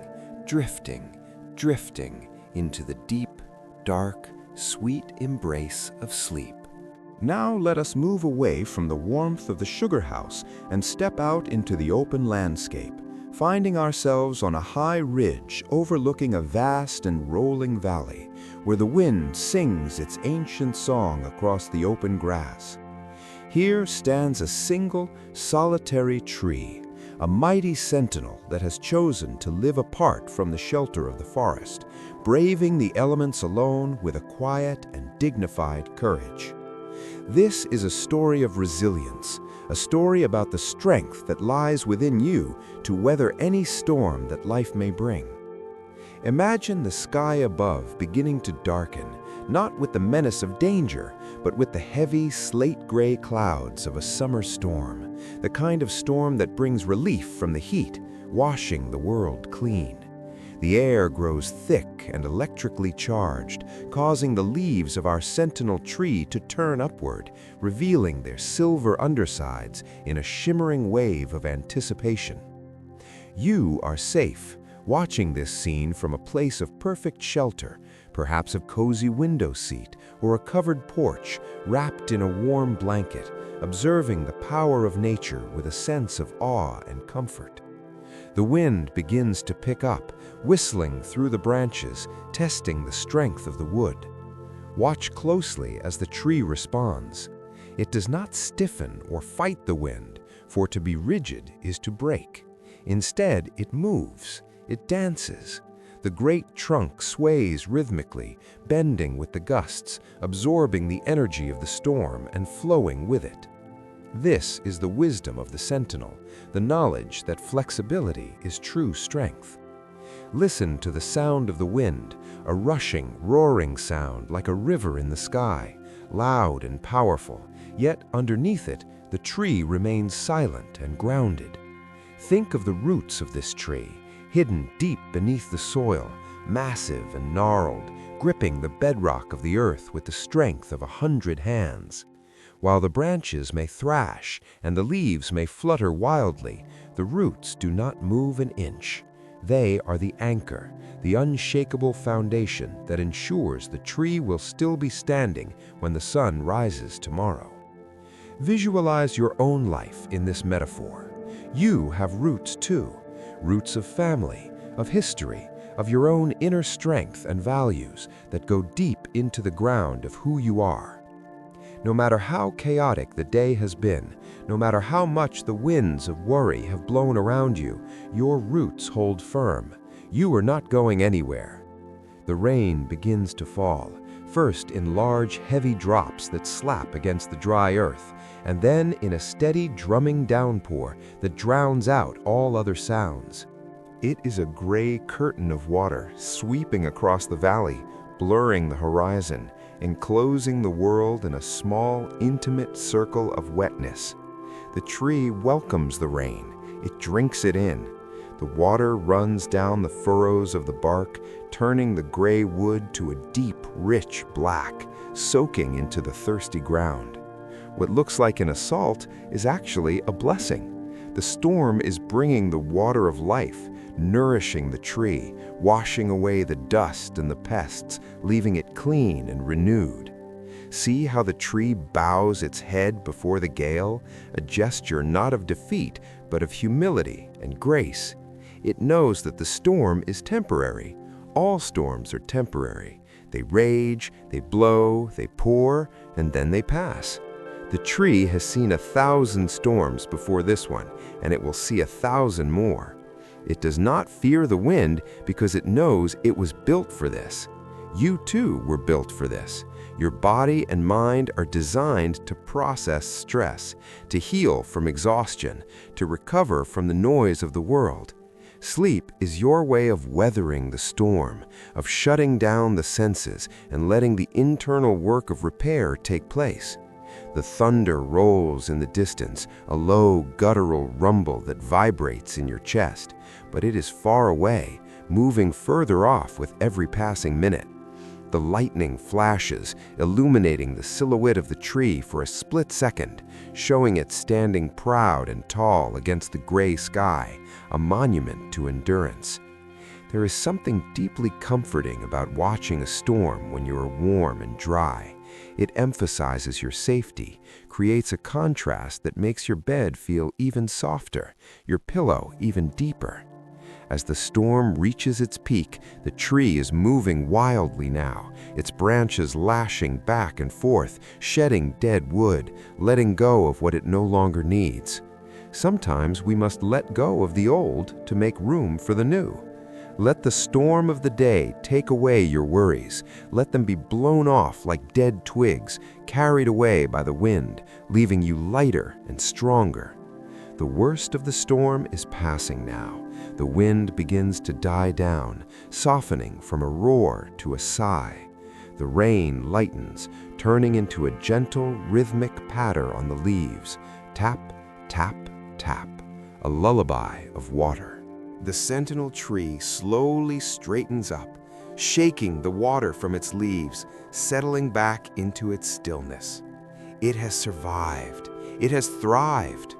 drifting, drifting into the deep, dark, sweet embrace of sleep. Now let us move away from the warmth of the sugar house and step out into the open landscape, finding ourselves on a high ridge overlooking a vast and rolling valley, where the wind sings its ancient song across the open grass. Here stands a single, solitary tree, a mighty sentinel that has chosen to live apart from the shelter of the forest, braving the elements alone with a quiet and dignified courage. This is a story of resilience, a story about the strength that lies within you to weather any storm that life may bring. Imagine the sky above beginning to darken, not with the menace of danger, but with the heavy, slate-gray clouds of a summer storm, the kind of storm that brings relief from the heat, washing the world clean. The air grows thick and electrically charged, causing the leaves of our sentinel tree to turn upward, revealing their silver undersides in a shimmering wave of anticipation. You are safe, watching this scene from a place of perfect shelter, perhaps a cozy window seat or a covered porch wrapped in a warm blanket, observing the power of nature with a sense of awe and comfort. The wind begins to pick up, whistling through the branches, testing the strength of the wood. Watch closely as the tree responds. It does not stiffen or fight the wind, for to be rigid is to break. Instead, it moves, it dances. The great trunk sways rhythmically, bending with the gusts, absorbing the energy of the storm and flowing with it. This is the wisdom of the sentinel, the knowledge that flexibility is true strength. Listen to the sound of the wind, a rushing, roaring sound like a river in the sky, loud and powerful, yet underneath it, the tree remains silent and grounded. Think of the roots of this tree, hidden deep beneath the soil, massive and gnarled, gripping the bedrock of the earth with the strength of 100 hands. While the branches may thrash and the leaves may flutter wildly, the roots do not move an inch. They are the anchor, the unshakable foundation that ensures the tree will still be standing when the sun rises tomorrow. Visualize your own life in this metaphor. You have roots too, roots of family, of history, of your own inner strength and values that go deep into the ground of who you are. No matter how chaotic the day has been, no matter how much the winds of worry have blown around you, your roots hold firm. You are not going anywhere. The rain begins to fall, first in large, heavy drops that slap against the dry earth, and then in a steady, drumming downpour that drowns out all other sounds. It is a gray curtain of water sweeping across the valley, blurring the horizon, enclosing the world in a small, intimate circle of wetness. The tree welcomes the rain. It drinks it in. The water runs down the furrows of the bark, turning the gray wood to a deep, rich black, soaking into the thirsty ground. What looks like an assault is actually a blessing. The storm is bringing the water of life, nourishing the tree, washing away the dust and the pests, leaving it clean and renewed. See how the tree bows its head before the gale, a gesture not of defeat, but of humility and grace. It knows that the storm is temporary. All storms are temporary. They rage, they blow, they pour, and then they pass. The tree has seen 1,000 storms before this one, and it will see 1,000 more. It does not fear the wind because it knows it was built for this. You too were built for this. Your body and mind are designed to process stress, to heal from exhaustion, to recover from the noise of the world. Sleep is your way of weathering the storm, of shutting down the senses and letting the internal work of repair take place. The thunder rolls in the distance, a low, guttural rumble that vibrates in your chest, but it is far away, moving further off with every passing minute. The lightning flashes, illuminating the silhouette of the tree for a split second, showing it standing proud and tall against the gray sky, a monument to endurance. There is something deeply comforting about watching a storm when you are warm and dry. It emphasizes your safety, creates a contrast that makes your bed feel even softer, your pillow even deeper. As the storm reaches its peak, the tree is moving wildly now, its branches lashing back and forth, shedding dead wood, letting go of what it no longer needs. Sometimes we must let go of the old to make room for the new. Let the storm of the day take away your worries. Let them be blown off like dead twigs, carried away by the wind, leaving you lighter and stronger. The worst of the storm is passing now. The wind begins to die down, softening from a roar to a sigh. The rain lightens, turning into a gentle, rhythmic patter on the leaves. Tap, tap, tap, a lullaby of water. The sentinel tree slowly straightens up, shaking the water from its leaves, settling back into its stillness. It has survived. It has thrived.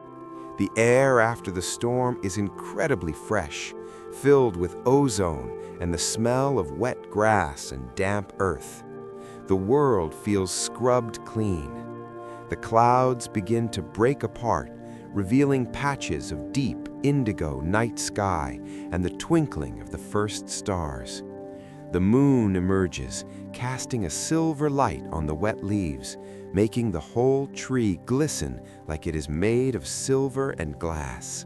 The air after the storm is incredibly fresh, filled with ozone and the smell of wet grass and damp earth. The world feels scrubbed clean. The clouds begin to break apart, revealing patches of deep indigo night sky and the twinkling of the first stars. The moon emerges, casting a silver light on the wet leaves, making the whole tree glisten like it is made of silver and glass.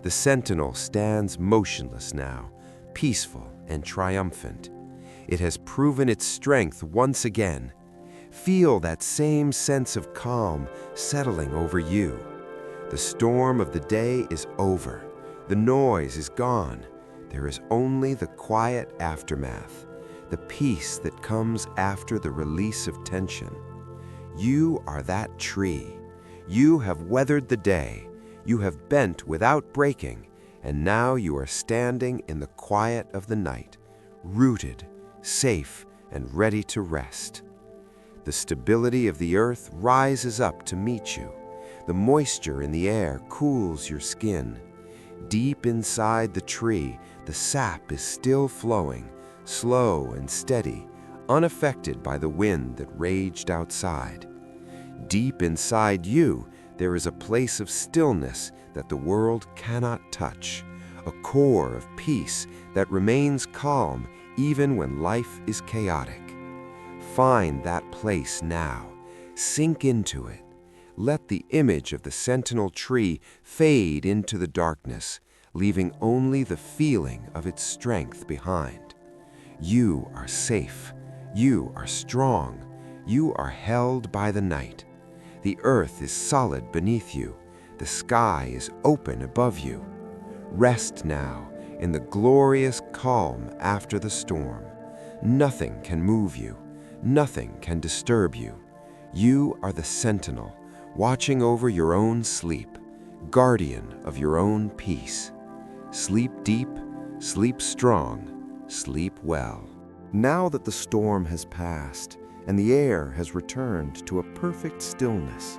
The sentinel stands motionless now, peaceful and triumphant. It has proven its strength once again. Feel that same sense of calm settling over you. The storm of the day is over. The noise is gone. There is only the quiet aftermath, the peace that comes after the release of tension. You are that tree. You have weathered the day. You have bent without breaking, and now you are standing in the quiet of the night, rooted, safe, and ready to rest. The stability of the earth rises up to meet you. The moisture in the air cools your skin. Deep inside the tree, the sap is still flowing, slow and steady, unaffected by the wind that raged outside. Deep inside you, there is a place of stillness that the world cannot touch, a core of peace that remains calm even when life is chaotic. Find that place now. Sink into it. Let the image of the sentinel tree fade into the darkness, leaving only the feeling of its strength behind. You are safe. You are strong. You are held by the night. The earth is solid beneath you. The sky is open above you. Rest now in the glorious calm after the storm. Nothing can move you. Nothing can disturb you. You are the sentinel, watching over your own sleep, guardian of your own peace. Sleep deep, sleep strong, sleep well. Now that the storm has passed and the air has returned to a perfect stillness,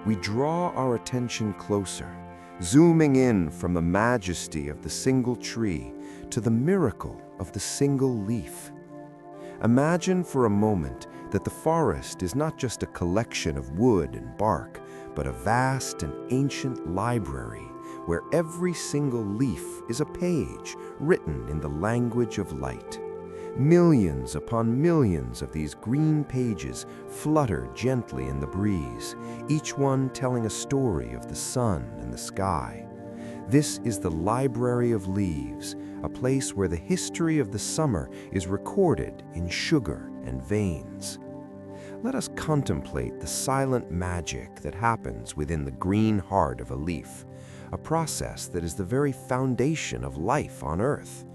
we draw our attention closer, zooming in from the majesty of the single tree to the miracle of the single leaf. Imagine for a moment that the forest is not just a collection of wood and bark, but a vast and ancient library where every single leaf is a page written in the language of light. Millions upon millions of these green pages flutter gently in the breeze, each one telling a story of the sun and the sky. This is the Library of Leaves, a place where the history of the summer is recorded in sugar and veins. Let us contemplate the silent magic that happens within the green heart of a leaf, a process that is the very foundation of life on Earth.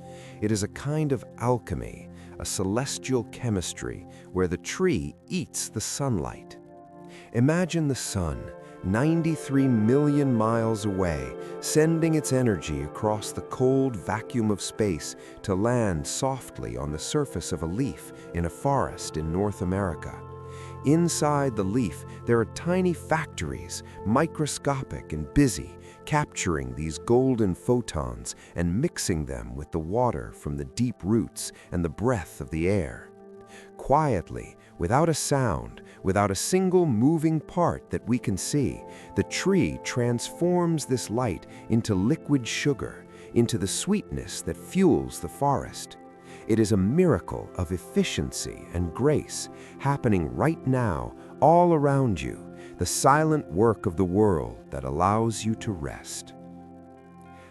It is a kind of alchemy, a celestial chemistry where the tree eats the sunlight. Imagine the sun, 93 million miles away, sending its energy across the cold vacuum of space to land softly on the surface of a leaf in a forest in North America. Inside the leaf, there are tiny factories, microscopic and busy, capturing these golden photons and mixing them with the water from the deep roots and the breath of the air. Quietly, without a sound, without a single moving part that we can see, the tree transforms this light into liquid sugar, into the sweetness that fuels the forest. It is a miracle of efficiency and grace happening right now, all around you, the silent work of the world that allows you to rest.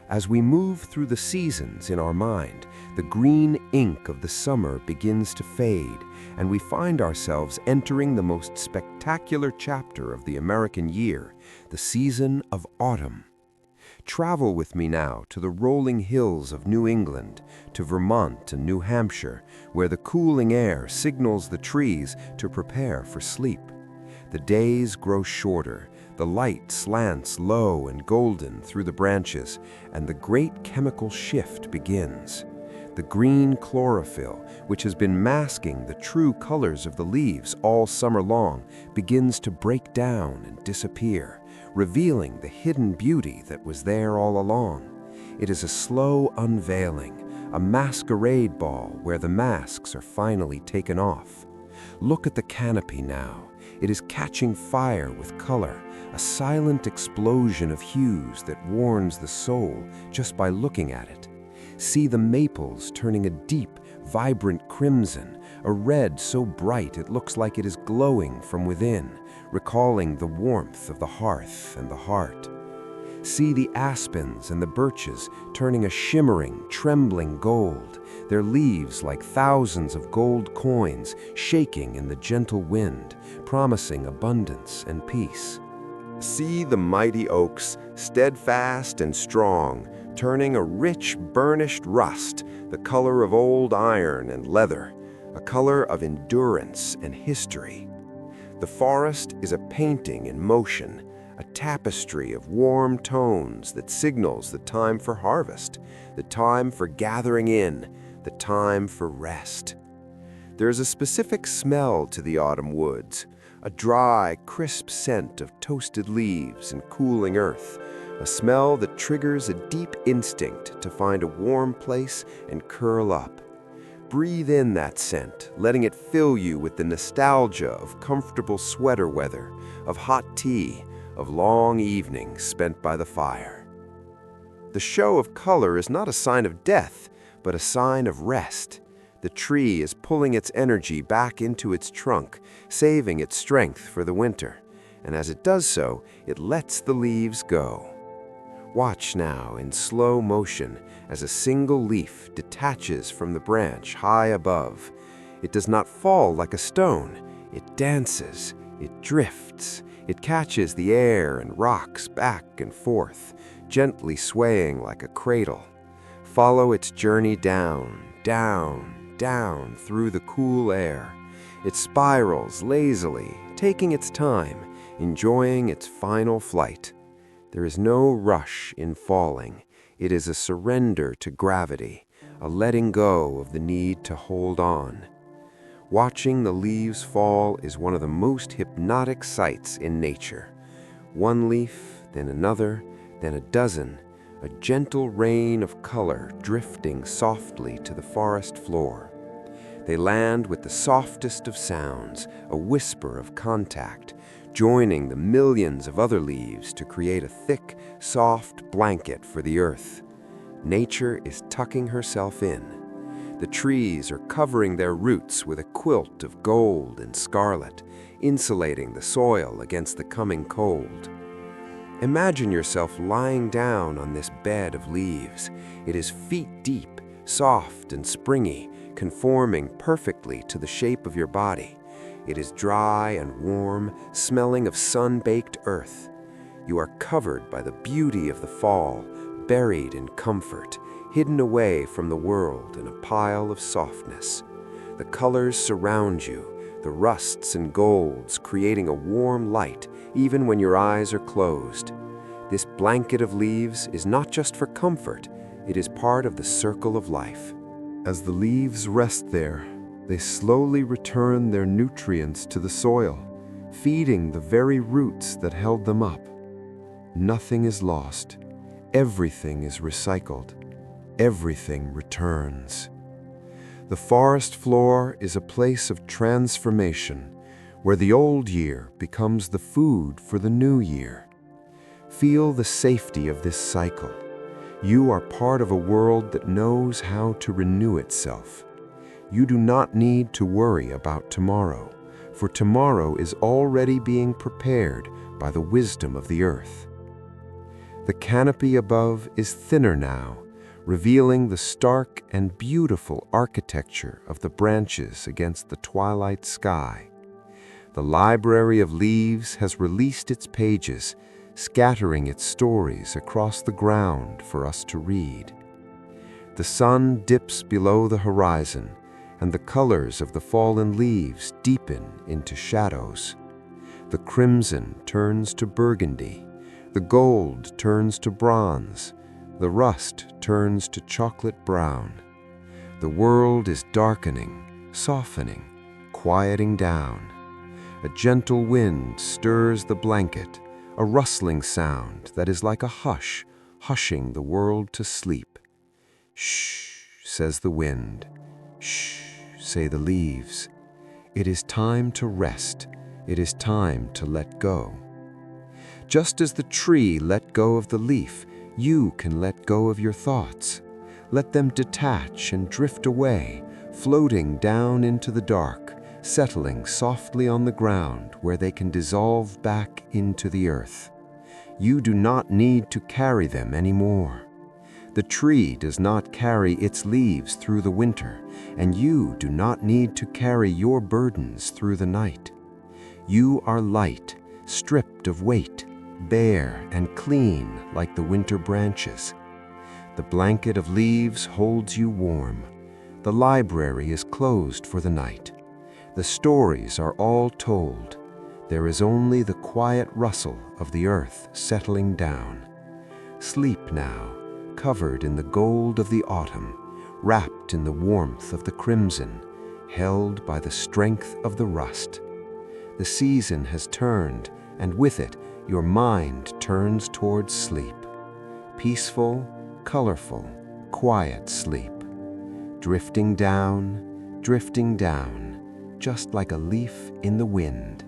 As we move through the seasons in our mind, the green ink of the summer begins to fade, and we find ourselves entering the most spectacular chapter of the American year, the season of autumn. Travel with me now to the rolling hills of New England, to Vermont and New Hampshire, where the cooling air signals the trees to prepare for sleep. The days grow shorter, the light slants low and golden through the branches, and the great chemical shift begins. The green chlorophyll, which has been masking the true colors of the leaves all summer long, begins to break down and disappear, revealing the hidden beauty that was there all along. It is a slow unveiling, a masquerade ball where the masks are finally taken off. Look at the canopy now. It is catching fire with color, a silent explosion of hues that warms the soul just by looking at it. See the maples turning a deep, vibrant crimson, a red so bright it looks like it is glowing from within, recalling the warmth of the hearth and the heart. See the aspens and the birches turning a shimmering, trembling gold, their leaves like thousands of gold coins shaking in the gentle wind, promising abundance and peace. See the mighty oaks, steadfast and strong, turning a rich, burnished rust, the color of old iron and leather, a color of endurance and history. The forest is a painting in motion, a tapestry of warm tones that signals the time for harvest, the time for gathering in, the time for rest. There is a specific smell to the autumn woods, a dry, crisp scent of toasted leaves and cooling earth, a smell that triggers a deep instinct to find a warm place and curl up. Breathe in that scent, letting it fill you with the nostalgia of comfortable sweater weather, of hot tea, of long evenings spent by the fire. The show of color is not a sign of death, but a sign of rest. The tree is pulling its energy back into its trunk, saving its strength for the winter. And as it does so, it lets the leaves go. Watch now in slow motion as a single leaf detaches from the branch high above. It does not fall like a stone. It dances, it drifts, it catches the air and rocks back and forth, gently swaying like a cradle. Follow its journey down, down, down through the cool air. It spirals lazily, taking its time, enjoying its final flight. There is no rush in falling. It is a surrender to gravity, a letting go of the need to hold on. Watching the leaves fall is one of the most hypnotic sights in nature. One leaf, then another, then a dozen, a gentle rain of color drifting softly to the forest floor. They land with the softest of sounds, a whisper of contact, joining the millions of other leaves to create a thick, soft blanket for the earth. Nature is tucking herself in. The trees are covering their roots with a quilt of gold and scarlet, insulating the soil against the coming cold. Imagine yourself lying down on this bed of leaves. It is feet deep, soft and springy, conforming perfectly to the shape of your body. It is dry and warm, smelling of sun-baked earth. You are covered by the beauty of the fall, buried in comfort, hidden away from the world in a pile of softness. The colors surround you, the rusts and golds creating a warm light even when your eyes are closed. This blanket of leaves is not just for comfort, it is part of the circle of life. As the leaves rest there, they slowly return their nutrients to the soil, feeding the very roots that held them up. Nothing is lost. Everything is recycled. Everything returns. The forest floor is a place of transformation, where the old year becomes the food for the new year. Feel the safety of this cycle. You are part of a world that knows how to renew itself. You do not need to worry about tomorrow, for tomorrow is already being prepared by the wisdom of the earth. The canopy above is thinner now, revealing the stark and beautiful architecture of the branches against the twilight sky. The library of leaves has released its pages, scattering its stories across the ground for us to read. The sun dips below the horizon, and the colors of the fallen leaves deepen into shadows. The crimson turns to burgundy, the gold turns to bronze, the rust turns to chocolate brown. The world is darkening, softening, quieting down. A gentle wind stirs the blanket, a rustling sound that is like a hush, hushing the world to sleep. Shh, says the wind. Shh, say the leaves. It is time to rest. It is time to let go. Just as the tree let go of the leaf, you can let go of your thoughts. Let them detach and drift away, floating down into the dark, settling softly on the ground where they can dissolve back into the earth. You do not need to carry them anymore. The tree does not carry its leaves through the winter, and you do not need to carry your burdens through the night. You are light, stripped of weight, bare and clean like the winter branches. The blanket of leaves holds you warm. The library is closed for the night. The stories are all told. There is only the quiet rustle of the earth settling down. Sleep now, covered in the gold of the autumn, wrapped in the warmth of the crimson, held by the strength of the rust. The season has turned, and with it, your mind turns towards sleep. Peaceful, colorful, quiet sleep. Drifting down, just like a leaf in the wind.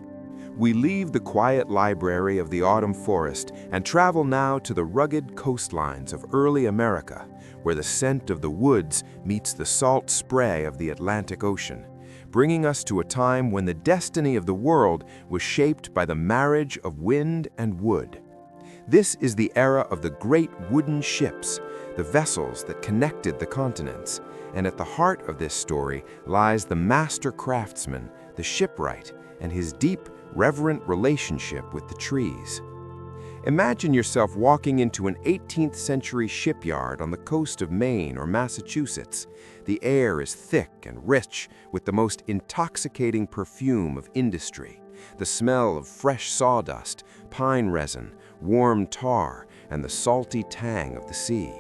We leave the quiet library of the autumn forest and travel now to the rugged coastlines of early America, where the scent of the woods meets the salt spray of the Atlantic Ocean, bringing us to a time when the destiny of the world was shaped by the marriage of wind and wood. This is the era of the great wooden ships, the vessels that connected the continents, and at the heart of this story lies the master craftsman, the shipwright, and his deep, reverent relationship with the trees. Imagine yourself walking into an 18th century shipyard on the coast of Maine or Massachusetts. The air is thick and rich with the most intoxicating perfume of industry, the smell of fresh sawdust, pine resin, warm tar, and the salty tang of the sea.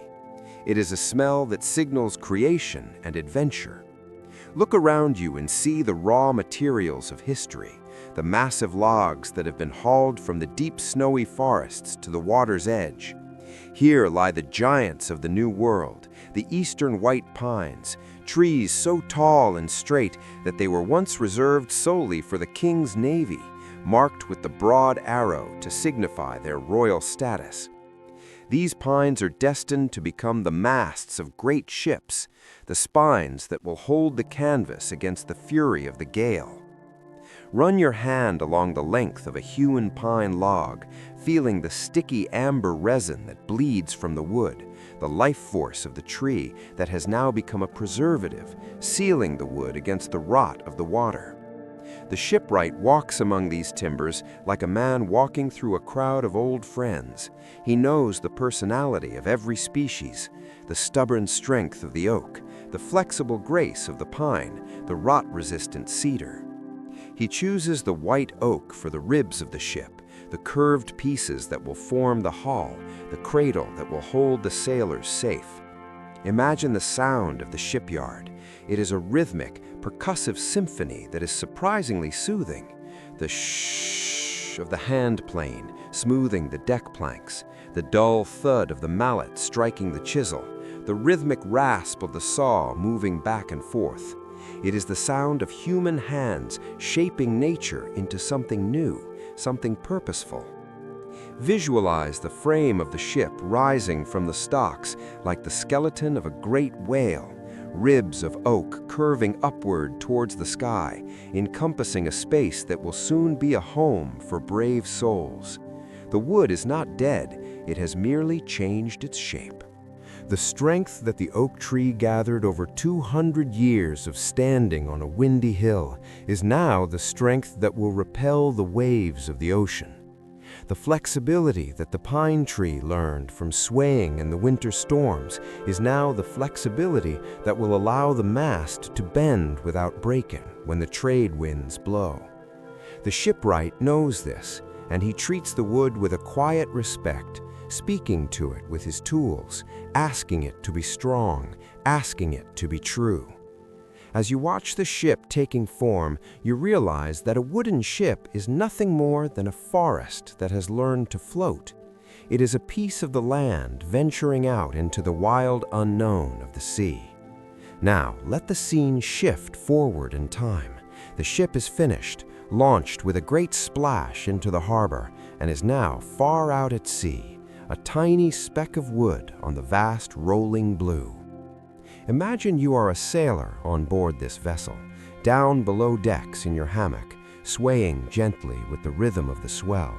It is a smell that signals creation and adventure. Look around you and see the raw materials of history, the massive logs that have been hauled from the deep snowy forests to the water's edge. Here lie the giants of the New World, the eastern white pines, trees so tall and straight that they were once reserved solely for the king's navy, marked with the broad arrow to signify their royal status. These pines are destined to become the masts of great ships, the spines that will hold the canvas against the fury of the gale. Run your hand along the length of a hewn pine log, feeling the sticky amber resin that bleeds from the wood, the life force of the tree that has now become a preservative, sealing the wood against the rot of the water. The shipwright walks among these timbers like a man walking through a crowd of old friends. He knows the personality of every species, the stubborn strength of the oak, the flexible grace of the pine, the rot-resistant cedar. He chooses the white oak for the ribs of the ship, the curved pieces that will form the hull, the cradle that will hold the sailors safe. Imagine the sound of the shipyard. It is a rhythmic, percussive symphony that is surprisingly soothing. The shh of the hand plane smoothing the deck planks, the dull thud of the mallet striking the chisel, the rhythmic rasp of the saw moving back and forth. It is the sound of human hands shaping nature into something new, something purposeful. Visualize the frame of the ship rising from the stocks like the skeleton of a great whale, ribs of oak curving upward towards the sky, encompassing a space that will soon be a home for brave souls. The wood is not dead, it has merely changed its shape. The strength that the oak tree gathered over 200 years of standing on a windy hill is now the strength that will repel the waves of the ocean. The flexibility that the pine tree learned from swaying in the winter storms is now the flexibility that will allow the mast to bend without breaking when the trade winds blow. The shipwright knows this, and he treats the wood with a quiet respect, speaking to it with his tools, asking it to be strong, asking it to be true. As you watch the ship taking form, you realize that a wooden ship is nothing more than a forest that has learned to float. It is a piece of the land venturing out into the wild unknown of the sea. Now, let the scene shift forward in time. The ship is finished, launched with a great splash into the harbor, and is now far out at sea, a tiny speck of wood on the vast rolling blue. Imagine you are a sailor on board this vessel, down below decks in your hammock, swaying gently with the rhythm of the swell.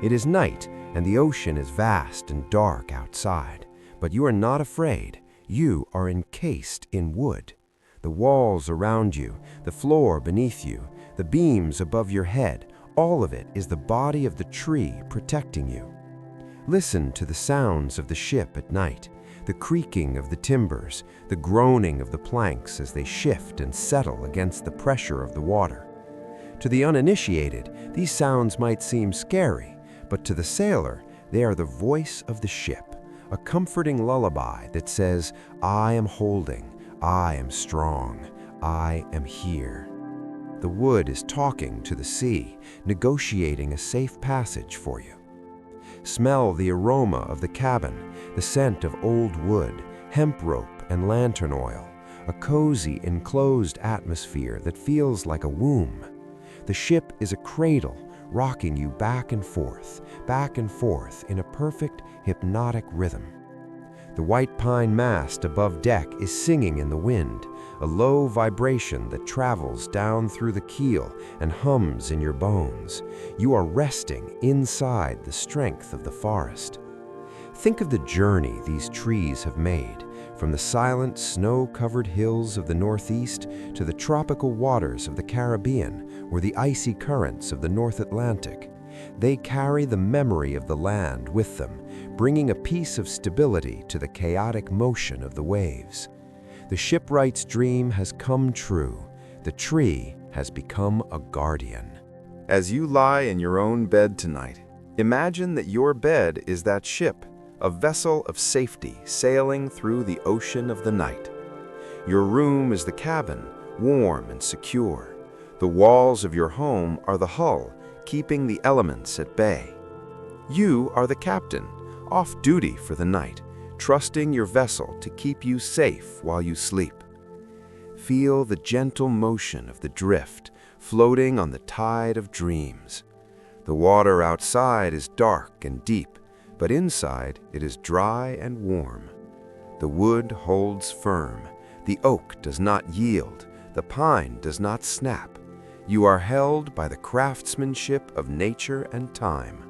It is night, and the ocean is vast and dark outside, but you are not afraid. You are encased in wood. The walls around you, the floor beneath you, the beams above your head, all of it is the body of the tree protecting you. Listen to the sounds of the ship at night, the creaking of the timbers, the groaning of the planks as they shift and settle against the pressure of the water. To the uninitiated, these sounds might seem scary, but to the sailor, they are the voice of the ship, a comforting lullaby that says, "I am holding, I am strong, I am here." The wood is talking to the sea, negotiating a safe passage for you. Smell the aroma of the cabin, the scent of old wood, hemp rope, and lantern oil, a cozy, enclosed atmosphere that feels like a womb. The ship is a cradle, rocking you back and forth in a perfect, hypnotic rhythm. The white pine mast above deck is singing in the wind, a low vibration that travels down through the keel and hums in your bones. You are resting inside the strength of the forest. Think of the journey these trees have made, from the silent, snow-covered hills of the Northeast to the tropical waters of the Caribbean or the icy currents of the North Atlantic. They carry the memory of the land with them, bringing a piece of stability to the chaotic motion of the waves. The shipwright's dream has come true. The tree has become a guardian. As you lie in your own bed tonight, imagine that your bed is that ship, a vessel of safety sailing through the ocean of the night. Your room is the cabin, warm and secure. The walls of your home are the hull, keeping the elements at bay. You are the captain, off duty for the night, trusting your vessel to keep you safe while you sleep. Feel the gentle motion of the drift, floating on the tide of dreams. The water outside is dark and deep, but inside it is dry and warm. The wood holds firm. The oak does not yield. The pine does not snap. You are held by the craftsmanship of nature and time.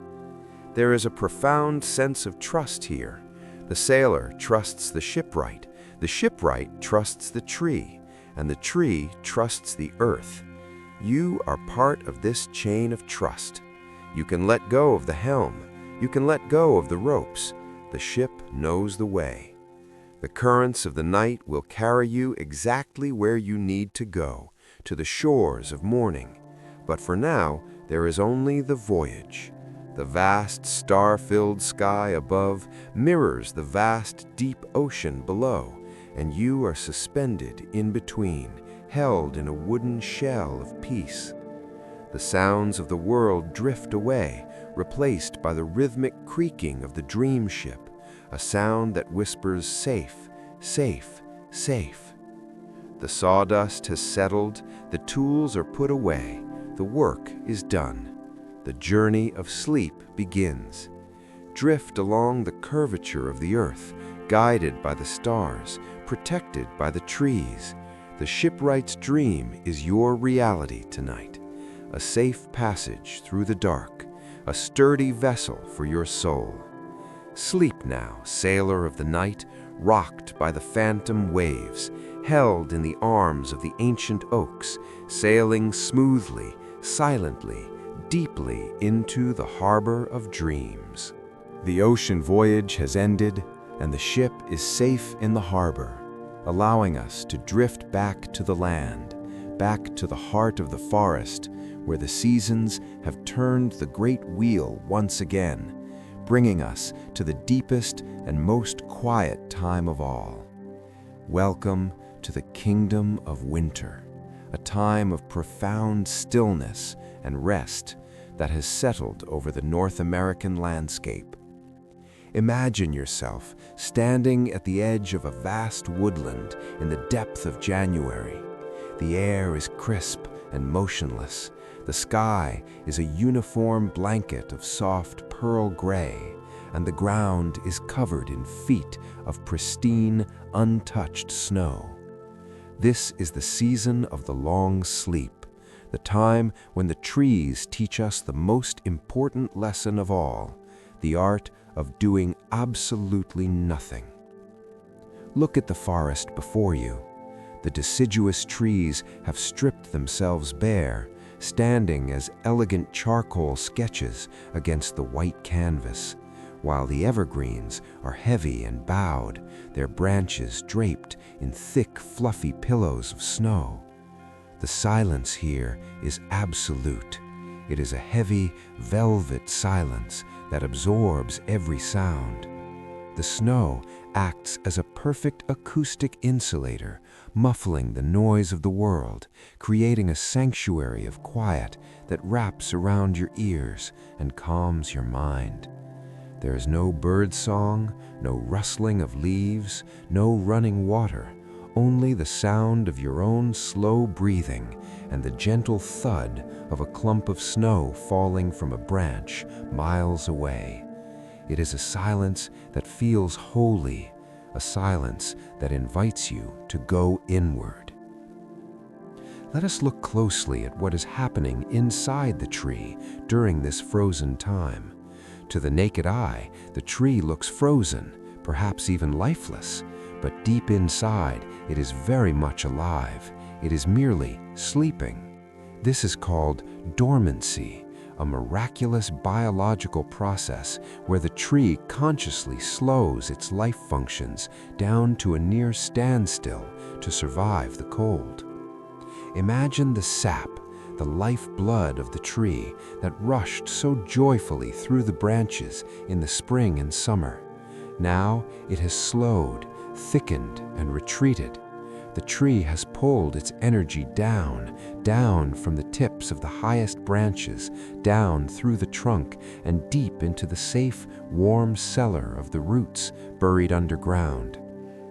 There is a profound sense of trust here. The sailor trusts the shipwright trusts the tree, and the tree trusts the earth. You are part of this chain of trust. You can let go of the helm. You can let go of the ropes. The ship knows the way. The currents of the night will carry you exactly where you need to go, to the shores of morning. But for now, there is only the voyage. The vast star-filled sky above mirrors the vast deep ocean below, and you are suspended in between, held in a wooden shell of peace. The sounds of the world drift away, replaced by the rhythmic creaking of the dream ship, a sound that whispers safe, safe, safe. The sawdust has settled, the tools are put away, the work is done. The journey of sleep begins. Drift along the curvature of the earth, guided by the stars, protected by the trees. The shipwright's dream is your reality tonight. A safe passage through the dark, a sturdy vessel for your soul. Sleep now, sailor of the night, rocked by the phantom waves, held in the arms of the ancient oaks, sailing smoothly, silently, deeply into the harbor of dreams. The ocean voyage has ended, and the ship is safe in the harbor, allowing us to drift back to the land, back to the heart of the forest, where the seasons have turned the great wheel once again, bringing us to the deepest and most quiet time of all. Welcome to the kingdom of winter, a time of profound stillness and rest that has settled over the North American landscape. Imagine yourself standing at the edge of a vast woodland in the depth of January. The air is crisp and motionless. The sky is a uniform blanket of soft pearl gray, and the ground is covered in feet of pristine, untouched snow. This is the season of the long sleep, the time when the trees teach us the most important lesson of all, the art of doing absolutely nothing. Look at the forest before you. The deciduous trees have stripped themselves bare, standing as elegant charcoal sketches against the white canvas, while the evergreens are heavy and bowed, their branches draped in thick, fluffy pillows of snow. The silence here is absolute. It is a heavy, velvet silence that absorbs every sound. The snow acts as a perfect acoustic insulator, muffling the noise of the world, creating a sanctuary of quiet that wraps around your ears and calms your mind. There is no bird song, no rustling of leaves, no running water, only the sound of your own slow breathing and the gentle thud of a clump of snow falling from a branch miles away. It is a silence that feels holy, a silence that invites you to go inward. Let us look closely at what is happening inside the tree during this frozen time. To the naked eye, the tree looks frozen, perhaps even lifeless, but deep inside, it is very much alive. It is merely sleeping. This is called dormancy, a miraculous biological process where the tree consciously slows its life functions down to a near standstill to survive the cold. Imagine the sap, the lifeblood of the tree that rushed so joyfully through the branches in the spring and summer. Now it has slowed, thickened, and retreated. The tree has pulled its energy down from the tips of the highest branches, down through the trunk, and deep into the safe, warm cellar of the roots buried underground.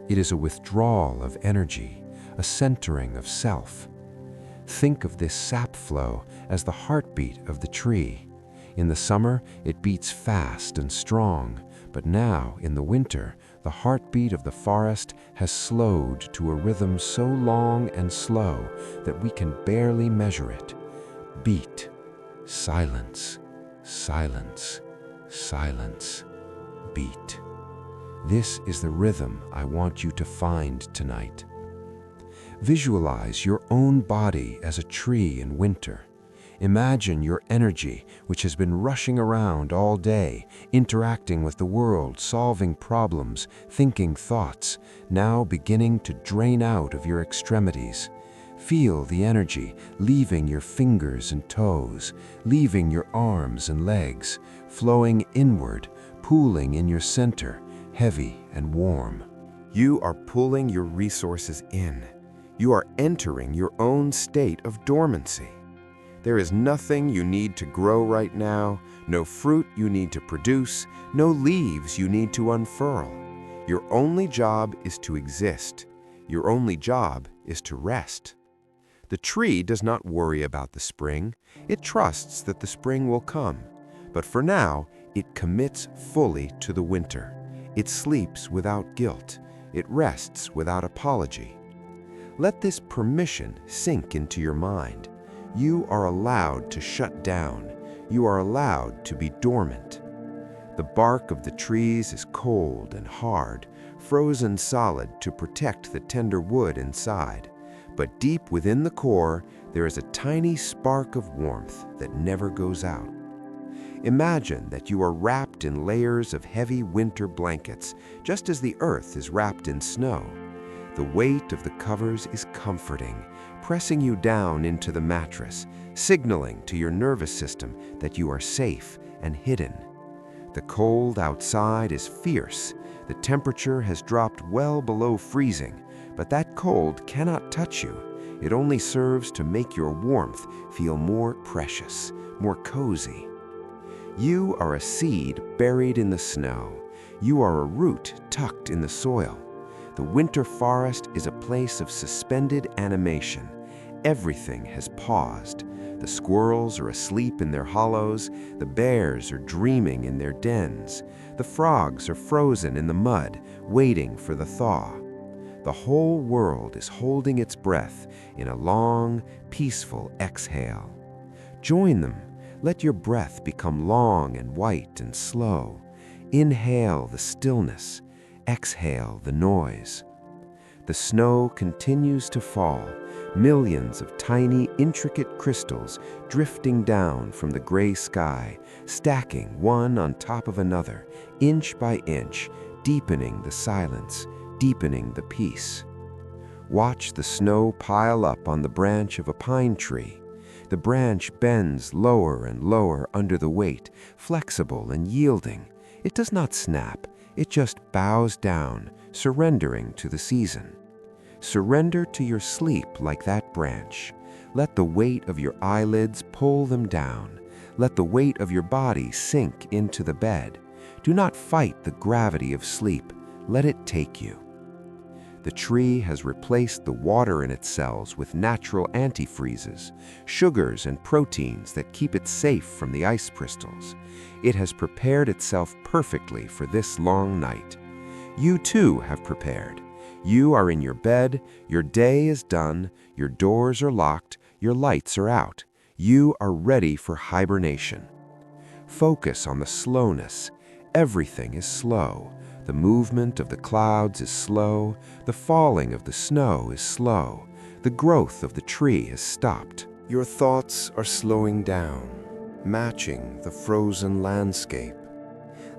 It is a withdrawal of energy, a centering of self. Think of this sap flow as the heartbeat of the tree. In the summer, it beats fast and strong, but now, in the winter, the heartbeat of the forest has slowed to a rhythm so long and slow that we can barely measure it. Beat, silence, silence, silence, beat. This is the rhythm I want you to find tonight. Visualize your own body as a tree in winter. Imagine your energy, which has been rushing around all day, interacting with the world, solving problems, thinking thoughts, now beginning to drain out of your extremities. Feel the energy leaving your fingers and toes, leaving your arms and legs, flowing inward, pooling in your center, heavy and warm. You are pulling your resources in. You are entering your own state of dormancy. There is nothing you need to grow right now, no fruit you need to produce, no leaves you need to unfurl. Your only job is to exist. Your only job is to rest. The tree does not worry about the spring. It trusts that the spring will come. But for now, it commits fully to the winter. It sleeps without guilt. It rests without apology. Let this permission sink into your mind. You are allowed to shut down. You are allowed to be dormant. The bark of the trees is cold and hard, frozen solid to protect the tender wood inside. But deep within the core, there is a tiny spark of warmth that never goes out. Imagine that you are wrapped in layers of heavy winter blankets, just as the earth is wrapped in snow. The weight of the covers is comforting, pressing you down into the mattress, signaling to your nervous system that you are safe and hidden. The cold outside is fierce. The temperature has dropped well below freezing, but that cold cannot touch you. It only serves to make your warmth feel more precious, more cozy. You are a seed buried in the snow. You are a root tucked in the soil. The winter forest is a place of suspended animation. Everything has paused. The squirrels are asleep in their hollows. The bears are dreaming in their dens. The frogs are frozen in the mud, waiting for the thaw. The whole world is holding its breath in a long, peaceful exhale. Join them. Let your breath become long and white and slow. Inhale the stillness. Exhale the noise. The snow continues to fall, millions of tiny, intricate crystals drifting down from the gray sky, stacking one on top of another, inch by inch, deepening the silence, deepening the peace. Watch the snow pile up on the branch of a pine tree. The branch bends lower and lower under the weight, flexible and yielding. It does not snap. It just bows down, surrendering to the season. Surrender to your sleep like that branch. Let the weight of your eyelids pull them down. Let the weight of your body sink into the bed. Do not fight the gravity of sleep. Let it take you. The tree has replaced the water in its cells with natural antifreezes, sugars and proteins that keep it safe from the ice crystals. It has prepared itself perfectly for this long night. You too have prepared. You are in your bed, your day is done, your doors are locked, your lights are out. You are ready for hibernation. Focus on the slowness. Everything is slow. The movement of the clouds is slow. The falling of the snow is slow. The growth of the tree has stopped. Your thoughts are slowing down, matching the frozen landscape.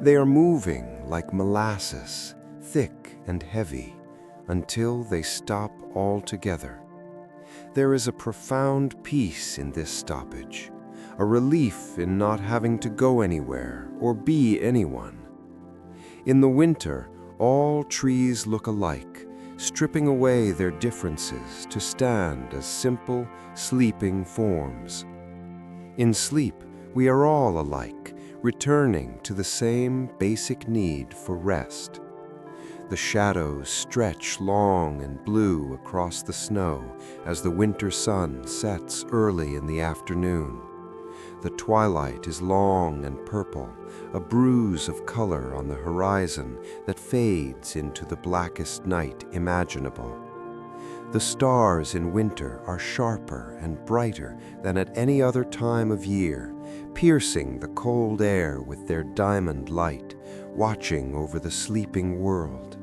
They are moving like molasses, thick and heavy, until they stop altogether. There is a profound peace in this stoppage, a relief in not having to go anywhere or be anyone. In the winter, all trees look alike, stripping away their differences to stand as simple, sleeping forms. In sleep, we are all alike, returning to the same basic need for rest. The shadows stretch long and blue across the snow as the winter sun sets early in the afternoon. The twilight is long and purple, a bruise of color on the horizon that fades into the blackest night imaginable. The stars in winter are sharper and brighter than at any other time of year, piercing the cold air with their diamond light, watching over the sleeping world.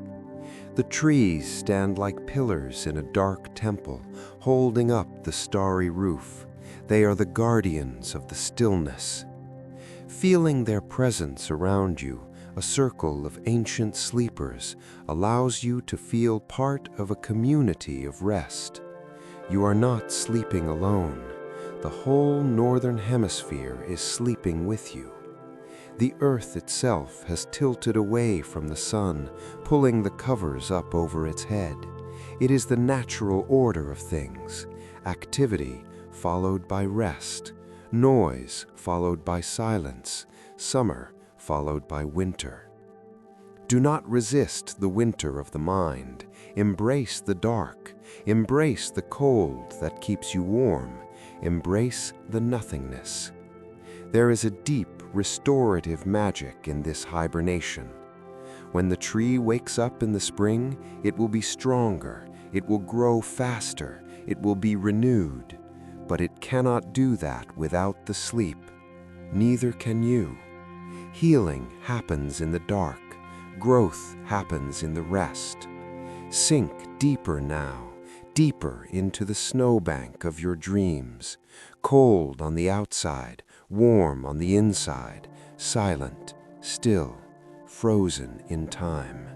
The The trees stand like pillars in a dark temple, holding up the starry roof. They are the guardians of the stillness. Feeling their presence around you, a circle of ancient sleepers allows you to feel part of a community of rest. You are not sleeping alone. The whole northern hemisphere is sleeping with you. The earth itself has tilted away from the sun, pulling the covers up over its head. It is the natural order of things: activity followed by rest, noise followed by silence, summer followed by winter. Do not resist the winter of the mind. Embrace the dark. Embrace the cold that keeps you warm. Embrace the nothingness. There is a deep, restorative magic in this hibernation. When the tree wakes up in the spring, it will be stronger, it will grow faster, it will be renewed. But it cannot do that without the sleep. Neither can you. Healing happens in the dark. Growth happens in the rest. Sink deeper now, deeper into the snowbank of your dreams. Cold on the outside, warm on the inside, silent, still, frozen in time.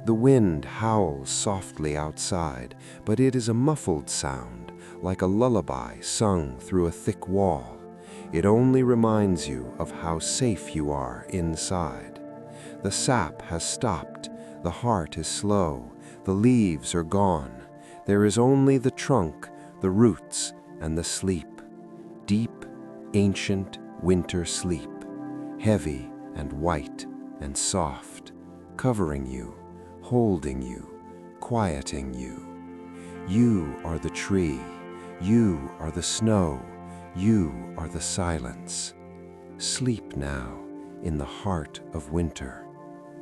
The wind howls softly outside, but it is a muffled sound, like a lullaby sung through a thick wall. It only reminds you of how safe you are inside. The sap has stopped, the heart is slow, the leaves are gone. There is only the trunk, the roots, and the sleep. Deep, ancient winter sleep, heavy and white and soft, covering you, holding you, quieting you. You are the tree, you are the snow, you are the silence. Sleep now in the heart of winter.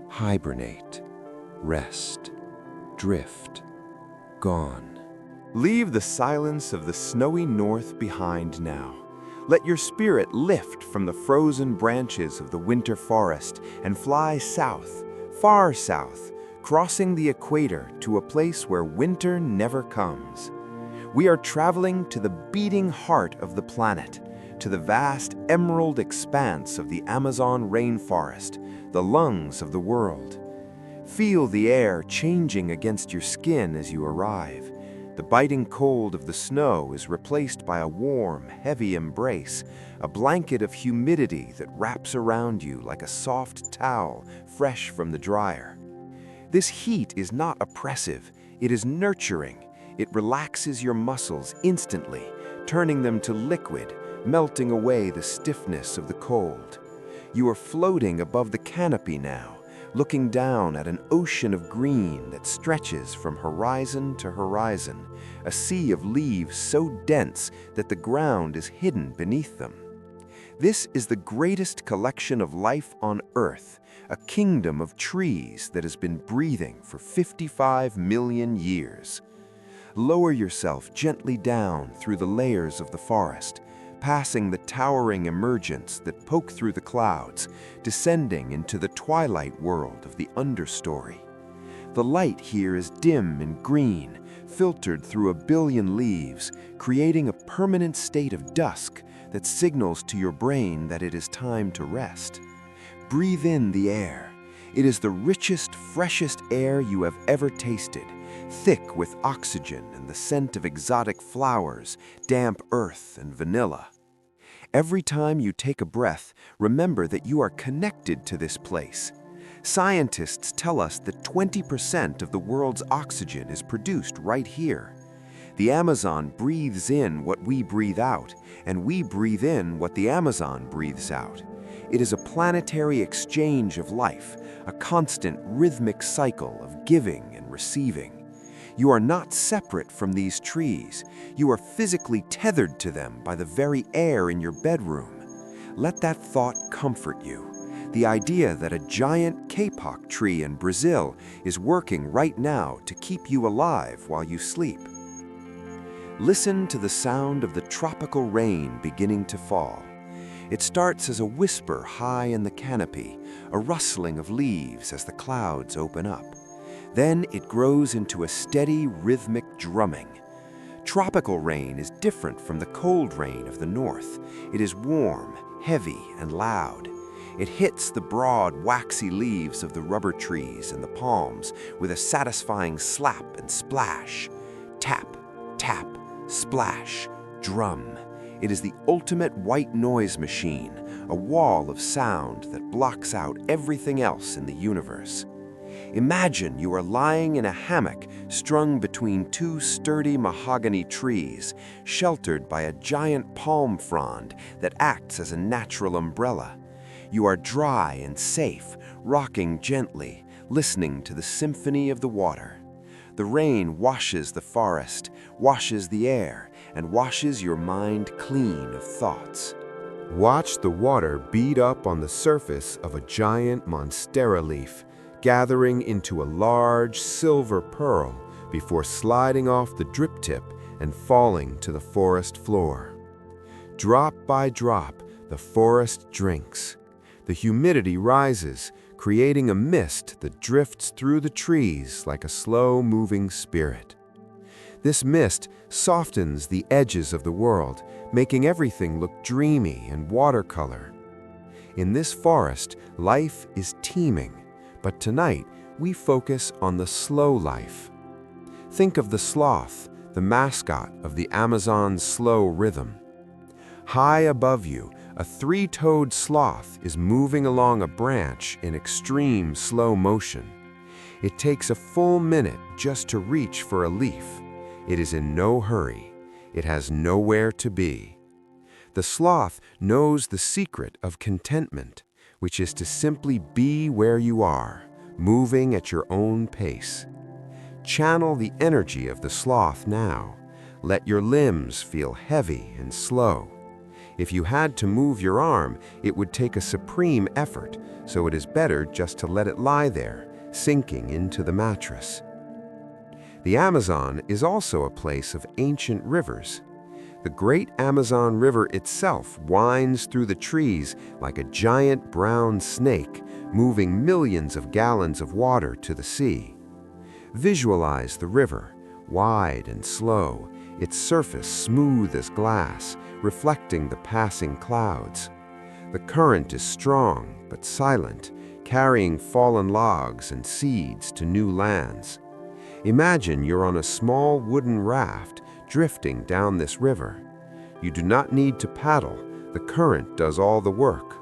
Hibernate, rest, drift, gone. Leave the silence of the snowy north behind now. Let your spirit lift from the frozen branches of the winter forest and fly south, far south, crossing the equator to a place where winter never comes. We are traveling to the beating heart of the planet, to the vast emerald expanse of the Amazon rainforest, the lungs of the world. Feel the air changing against your skin as you arrive. The biting cold of the snow is replaced by a warm, heavy embrace, a blanket of humidity that wraps around you like a soft towel fresh from the dryer. This heat is not oppressive, it is nurturing. It relaxes your muscles instantly, turning them to liquid, melting away the stiffness of the cold. You are floating above the canopy now, looking down at an ocean of green that stretches from horizon to horizon, a sea of leaves so dense that the ground is hidden beneath them. This is the greatest collection of life on Earth, a kingdom of trees that has been breathing for 55 million years. Lower yourself gently down through the layers of the forest, passing the towering emergence that poke through the clouds, descending into the twilight world of the understory. The light here is dim and green, filtered through a billion leaves, creating a permanent state of dusk that signals to your brain that it is time to rest. Breathe in the air. It is the richest, freshest air you have ever tasted, thick with oxygen and the scent of exotic flowers, damp earth, and vanilla. Every time you take a breath, remember that you are connected to this place. Scientists tell us that 20% of the world's oxygen is produced right here. The Amazon breathes in what we breathe out, and we breathe in what the Amazon breathes out. It is a planetary exchange of life, a constant rhythmic cycle of giving and receiving. You are not separate from these trees. You are physically tethered to them by the very air in your bedroom. Let that thought comfort you. The idea that a giant kapok tree in Brazil is working right now to keep you alive while you sleep. Listen to the sound of the tropical rain beginning to fall. It starts as a whisper high in the canopy, a rustling of leaves as the clouds open up. Then it grows into a steady, rhythmic drumming. Tropical rain is different from the cold rain of the north. It is warm, heavy, and loud. It hits the broad, waxy leaves of the rubber trees and the palms with a satisfying slap and splash. Tap, tap, splash, drum. It is the ultimate white noise machine, a wall of sound that blocks out everything else in the universe. Imagine you are lying in a hammock strung between two sturdy mahogany trees, sheltered by a giant palm frond that acts as a natural umbrella. You are dry and safe, rocking gently, listening to the symphony of the water. The rain washes the forest, washes the air, and washes your mind clean of thoughts. Watch the water bead up on the surface of a giant monstera leaf, gathering into a large silver pearl before sliding off the drip tip and falling to the forest floor. Drop by drop, the forest drinks. The humidity rises, creating a mist that drifts through the trees like a slow-moving spirit. This mist softens the edges of the world, making everything look dreamy and watercolor. In this forest, life is teeming, but tonight we focus on the slow life. Think of the sloth, the mascot of the Amazon's slow rhythm. High above you, a three-toed sloth is moving along a branch in extreme slow motion. It takes a full minute just to reach for a leaf. It is in no hurry. It has nowhere to be. The sloth knows the secret of contentment, which is to simply be where you are, moving at your own pace. Channel the energy of the sloth now. Let your limbs feel heavy and slow. If you had to move your arm, it would take a supreme effort, so it is better just to let it lie there, sinking into the mattress. The Amazon is also a place of ancient rivers. The great Amazon River itself winds through the trees like a giant brown snake, moving millions of gallons of water to the sea. Visualize the river, wide and slow, its surface smooth as glass, reflecting the passing clouds. The current is strong but silent, carrying fallen logs and seeds to new lands. Imagine you're on a small wooden raft drifting down this river. You do not need to paddle. The current does all the work.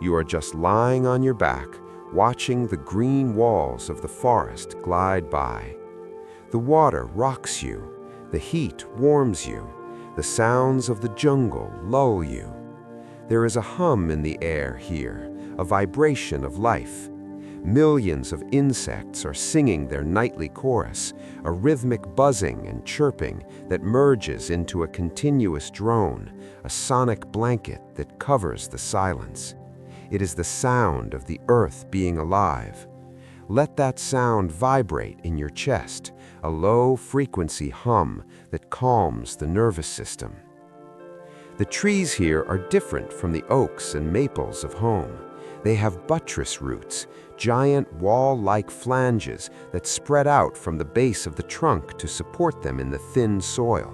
You are just lying on your back, watching the green walls of the forest glide by. The water rocks you. The heat warms you. The sounds of the jungle lull you. There is a hum in the air here, a vibration of life. Millions of insects are singing their nightly chorus, a rhythmic buzzing and chirping that merges into a continuous drone, a sonic blanket that covers the silence. It is the sound of the earth being alive. Let that sound vibrate in your chest, a low-frequency hum that calms the nervous system. The trees here are different from the oaks and maples of home. They have buttress roots, giant wall-like flanges that spread out from the base of the trunk to support them in the thin soil.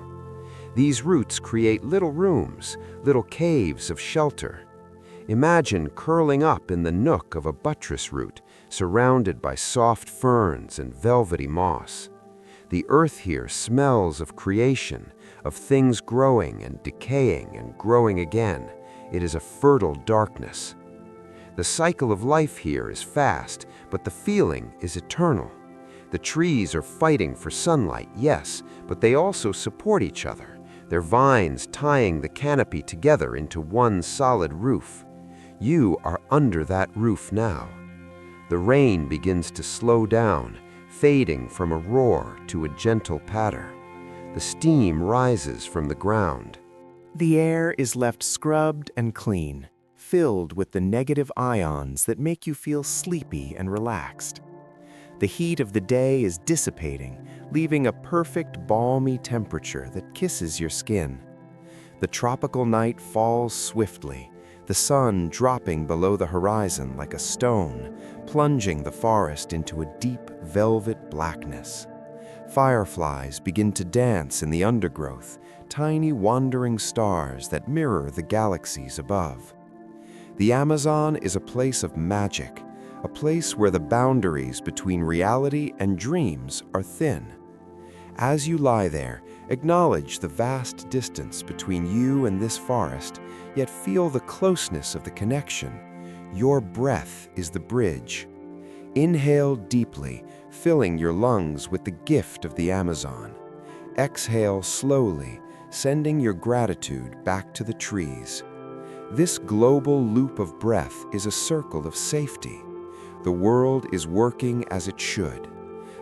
These roots create little rooms, little caves of shelter. Imagine curling up in the nook of a buttress root, surrounded by soft ferns and velvety moss. The earth here smells of creation, of things growing and decaying and growing again. It is a fertile darkness. The cycle of life here is fast, but the feeling is eternal. The trees are fighting for sunlight, yes, but they also support each other, their vines tying the canopy together into one solid roof. You are under that roof now. The rain begins to slow down, fading from a roar to a gentle patter. The steam rises from the ground. The air is left scrubbed and clean, filled with the negative ions that make you feel sleepy and relaxed. The heat of the day is dissipating, leaving a perfect balmy temperature that kisses your skin. The tropical night falls swiftly. The the sun dropping below the horizon like a stone, plunging the forest into a deep velvet blackness. Fireflies begin to dance in the undergrowth, tiny wandering stars that mirror the galaxies above. The Amazon is a place of magic, a place where the boundaries between reality and dreams are thin. As you lie there, acknowledge the vast distance between you and this forest, yet feel the closeness of the connection. Your breath is the bridge. Inhale deeply, filling your lungs with the gift of the Amazon. Exhale slowly, sending your gratitude back to the trees. This global loop of breath is a circle of safety. The world is working as it should.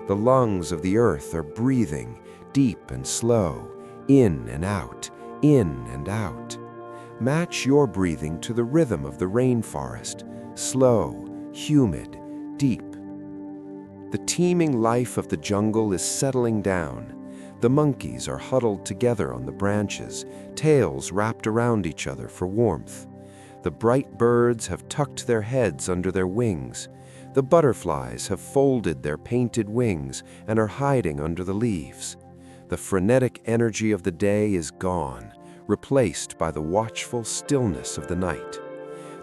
The lungs of the earth are breathing, deep and slow, in and out, in and out. Match your breathing to the rhythm of the rainforest, slow, humid, deep. The teeming life of the jungle is settling down. The monkeys are huddled together on the branches, tails wrapped around each other for warmth. The bright birds have tucked their heads under their wings. The butterflies have folded their painted wings and are hiding under the leaves. The frenetic energy of the day is gone, replaced by the watchful stillness of the night.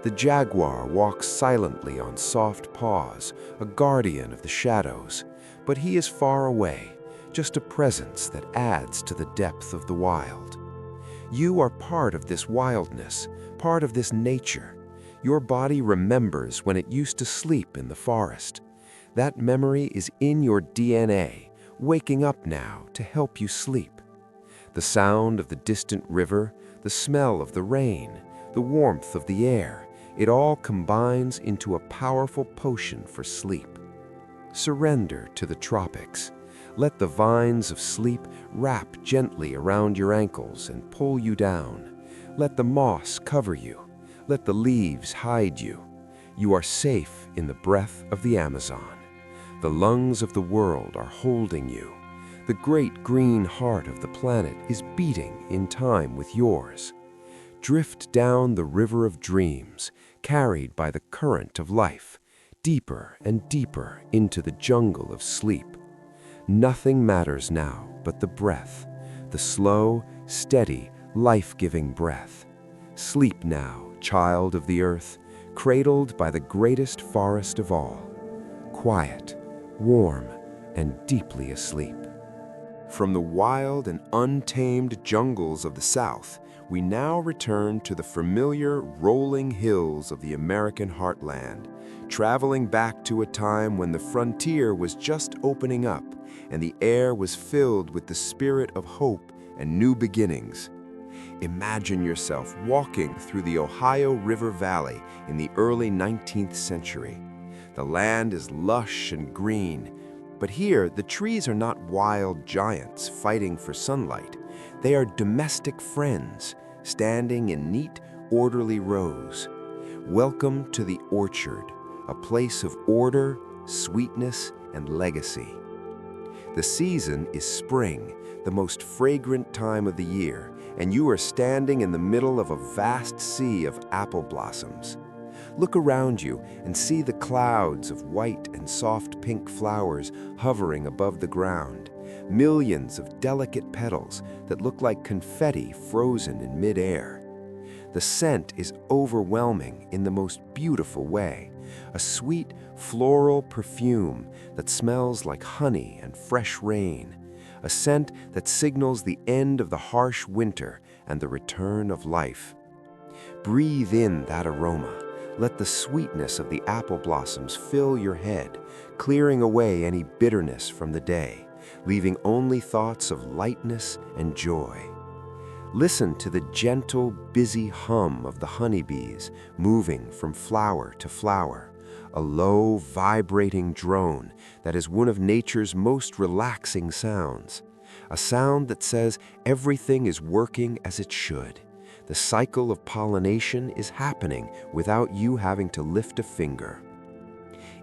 The jaguar walks silently on soft paws, a guardian of the shadows, but he is far away, just a presence that adds to the depth of the wild. You are part of this wildness, part of this nature. Your body remembers when it used to sleep in the forest. That memory is in your DNA, waking up now to help you sleep. The sound of the distant river, the smell of the rain, the warmth of the air, it all combines into a powerful potion for sleep. Surrender to the tropics. Let the vines of sleep wrap gently around your ankles and pull you down. Let the moss cover you. Let the leaves hide you. You are safe in the breath of the Amazon. The lungs of the world are holding you. The great green heart of the planet is beating in time with yours. Drift down the river of dreams, carried by the current of life, deeper and deeper into the jungle of sleep. Nothing matters now but the breath, the slow, steady, life-giving breath. Sleep now, child of the earth, cradled by the greatest forest of all, quiet, warm, and deeply asleep. From the wild and untamed jungles of the South, we now return to the familiar rolling hills of the American heartland, traveling back to a time when the frontier was just opening up and the air was filled with the spirit of hope and new beginnings. Imagine yourself walking through the Ohio River Valley in the early 19th century. The land is lush and green, but here the trees are not wild giants fighting for sunlight. They are domestic friends, standing in neat, orderly rows. Welcome to the orchard, a place of order, sweetness, and legacy. The season is spring, the most fragrant time of the year, and you are standing in the middle of a vast sea of apple blossoms. Look around you and see the clouds of white and soft pink flowers hovering above the ground, millions of delicate petals that look like confetti frozen in midair. The scent is overwhelming in the most beautiful way, a sweet floral perfume that smells like honey and fresh rain, a scent that signals the end of the harsh winter and the return of life. Breathe in that aroma. Let the sweetness of the apple blossoms fill your head, clearing away any bitterness from the day, leaving only thoughts of lightness and joy. Listen to the gentle, busy hum of the honeybees moving from flower to flower, a low, vibrating drone that is one of nature's most relaxing sounds, a sound that says everything is working as it should. The cycle of pollination is happening without you having to lift a finger.